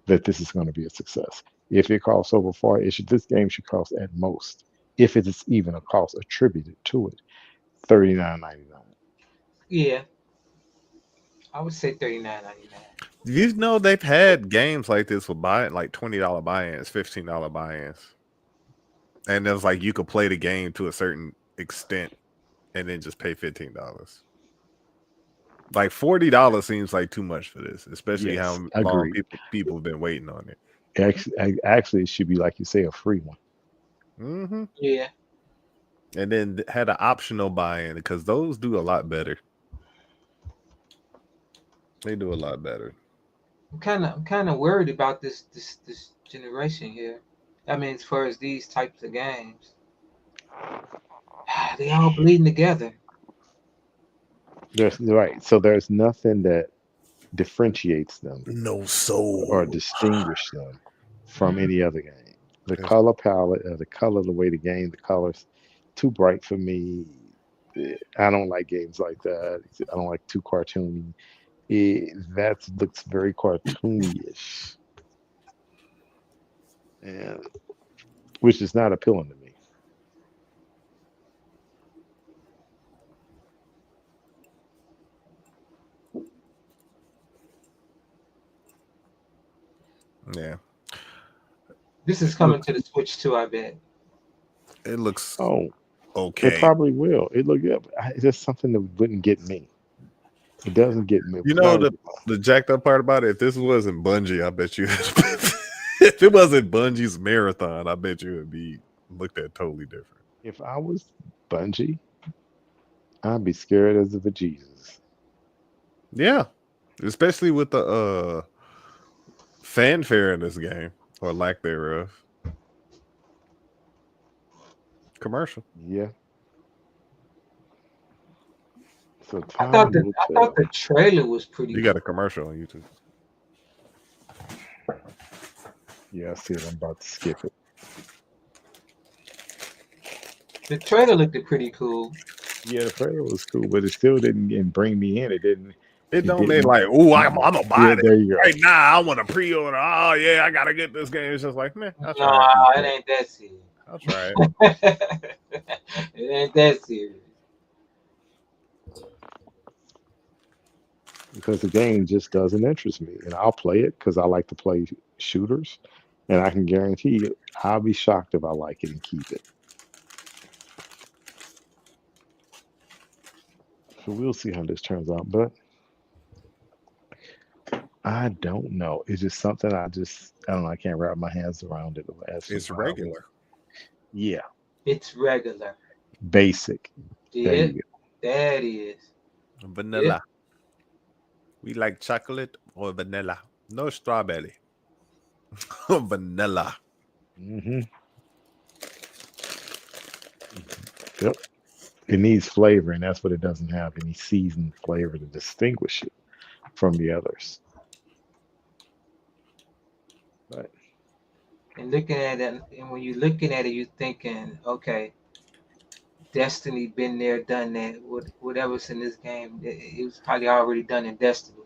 that this is going to be a success. If it costs over 40, this game should cost at most, if it is even a cost attributed to it, $39.99. Yeah, I would say $39.99. You know they've had games like this with like $20 buy-ins, $15 buy-ins. And it was like you could play the game to a certain extent and then just pay $15. Like $40 seems like too much for this, especially Yes, how long agreed. people have been waiting on it. Actually, it should be like you say, a free one. Mm-hmm. Yeah, And then had an optional buy-in because those do a lot better. They do a lot better. I'm kind of worried about this generation here. I mean, as far as these types of games, they all bleeding together. There's right. So there's nothing that differentiates them No or soul. distinguish them from any other game. The Yes. color palette, the way the game, the colors, too bright for me. I don't like games like that. I don't like too cartoony. That looks very cartoony-ish, and which is not appealing to me. Yeah. This is It coming looks to the Switch too, I bet. it looks Oh, it okay. probably will. It look good. It's just something that wouldn't get me. It doesn't get me. You know Now, the jacked up part about it, if this wasn't Bungie, I bet you if it wasn't Bungie's marathon, I bet you it'd be looked at totally different. if I was Bungie, I'd be scared as of a Jesus. Yeah. Especially with the fanfare in this game, or lack thereof. Commercial. Yeah. So I thought time will I thought tell. the trailer was pretty You cool. got a commercial on YouTube. Yeah, I see it. I'm about to skip it. The trailer looked pretty cool. Yeah, the trailer was cool, but it still didn't bring me in. It didn't. It It don't make didn't. like, oh, I'm gonna buy Yeah, it there you go. right now. I want to pre-order. Oh yeah, I gotta get this game. It's just like, man, I'll try Nah, it. it ain't that serious. I'll try it. It ain't that serious. Because the game just doesn't interest me, and I'll play it because I like to play shooters, and I can guarantee you, I'll be shocked if I like it and keep it. So we'll see how this turns out, but I don't know. It's just something I don't know. I can't wrap my hands around it as It's survival. regular. Yeah, It's regular. basic. There Yeah, you go. that is. Vanilla. We like chocolate or vanilla. No strawberry. Vanilla. Hmm. Yep. It needs flavor, and that's what it doesn't have. Any seasoned flavor to distinguish it from the others. But And looking at it, and when you're looking at it, you're thinking, okay, Destiny been there, done that. Whatever's in this game, it was probably already done in Destiny.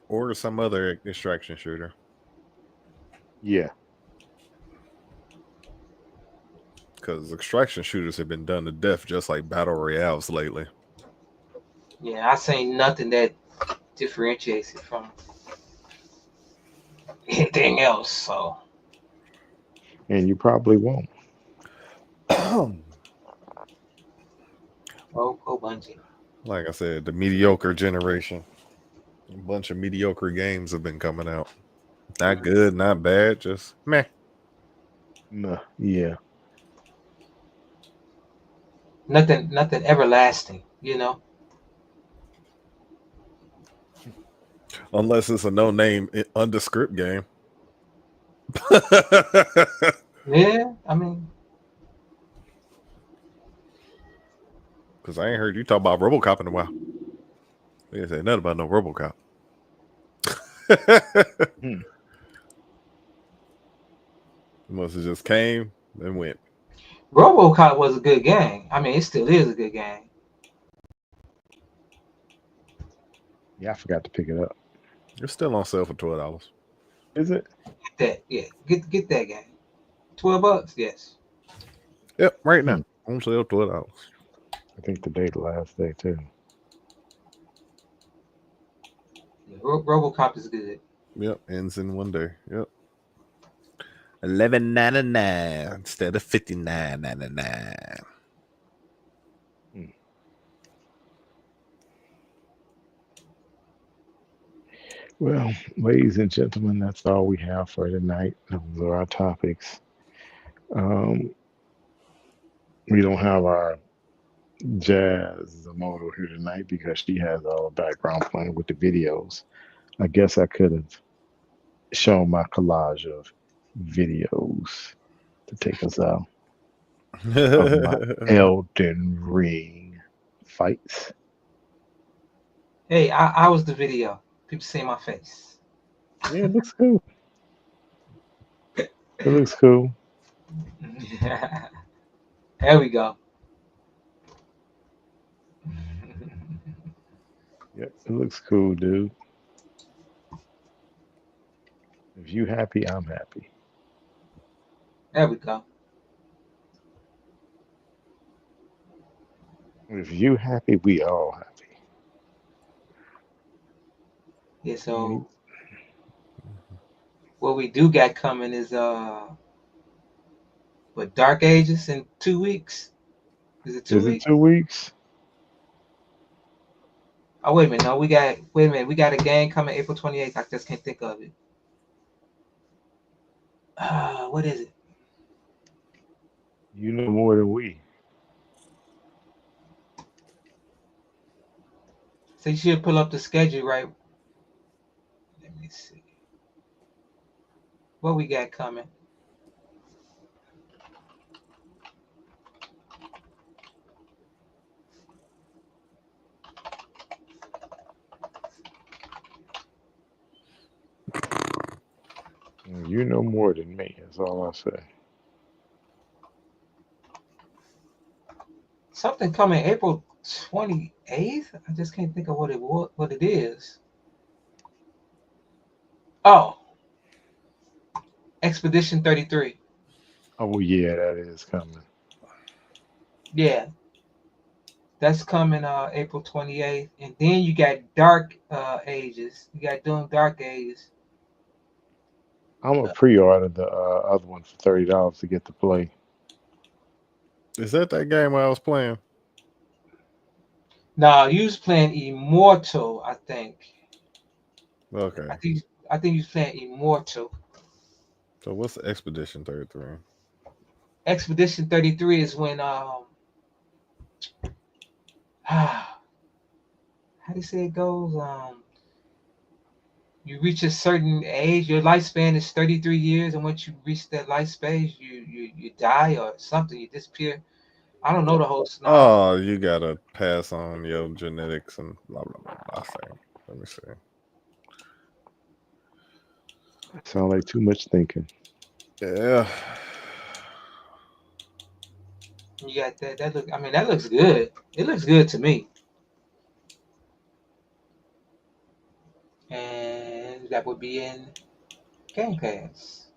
Or some other extraction shooter. yeah, Because extraction shooters have been done to death, just like battle royales lately. Yeah, I seen nothing that differentiates it from anything else. So and you probably won't. go Bungie. Like I said, the mediocre generation. A bunch of mediocre games have been coming out. Not good, not bad, just meh. No, yeah, Nothing everlasting. Unless it's a no-name undescript game. Yeah, I mean, Because I ain't heard you talk about RoboCop in a while. We didn't say nothing about no RoboCop. Hmm. Must have just came and went. RoboCop was a good game. I mean, it still is a good game. yeah. I forgot to pick it up. It's still on sale for $12. Is it? Get that, yeah. Get that game. $12, yes. Yep, right now. On sale $12. I think today the last day too. Yeah, RoboCop is good. Yep, ends in one day. Yep. $11.99 instead of $59.99. Well, ladies and gentlemen, that's all we have for tonight. Those are our topics. Um, we don't have our Jazz Zamoto here tonight because she has all the background playing with the videos. I guess I could have shown my collage of videos to take us out of my Elden Ring fights. Hey, I was the video. People see my face. Yeah, it looks cool. It looks cool. There we go. Yep, it looks cool, dude. If you happy, I'm happy. There we go. If you happy, we all happy. Yeah, Yeah, so what we do got coming is what, Dark Ages in 2 weeks? Is it two is it weeks? 2 weeks? Oh, wait a minute. No, wait a minute. We got a game coming April 28th. I just can't think of it. What is it? You know more than we. So you should pull up the schedule, right? Let me see. What we got coming? You know more than me. That's all I say. Something coming April 28th? I just can't think of what it is. Oh, Expedition 33. Oh yeah, that is coming. Yeah, that's coming April 28th. And then you got Dark Ages. You got Doom Dark Ages. I'm gonna pre-order the other one for $30 to get to play. Is that game I was playing? Now you was playing Immortal, I think. Okay. I think you was playing Immortal. So what's the Expedition 33? Expedition 33 is when how do you say it goes? You reach a certain age, your lifespan is 33 years, and once you reach that lifespan, you die or something, you disappear. I don't know the whole scenario. Oh, you gotta pass on your genetics and blah blah blah blah thing. Let me see. Sound like too much thinking. Yeah. You got that. That looks good. It looks good to me. And that would be in Game Pass.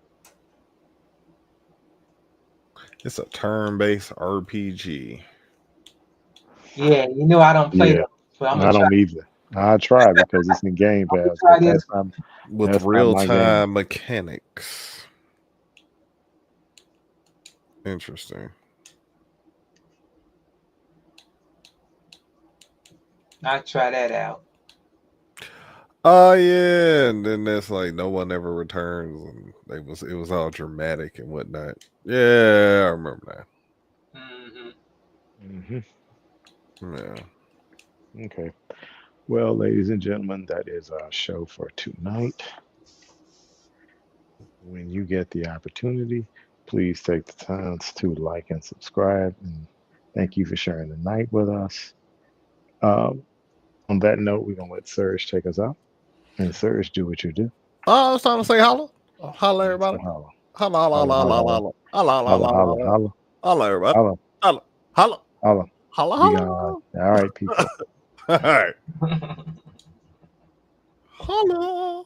It's a turn-based RPG. Yeah, you know I don't play Yeah, those, but I'm gonna I try. don't either. I try because it's in Game I'm gonna Pass, try but this. With that's not my game. real-time mechanics. Interesting. I'll try that out. Oh yeah, and then that's like no one ever returns, and it was all dramatic and whatnot. Yeah, I remember that. Mm-hmm. Yeah. Okay. Well, ladies and gentlemen, that is our show for tonight. When you get the opportunity, please take the time to like and subscribe. And thank you for sharing the night with us. Um, on that note, we're gonna let Serge take us out. And Serge, do what you do. Oh, I was trying to say holla. Holla, Yes, everybody. so holla, Holla, holla, holla, holla, holla, holla, holla, holla, holla, holla, holla, holla, holla, holla, everybody. holla, Holla, holla, holla. holla, We holla. gone. All right, peace out. All right. Holla.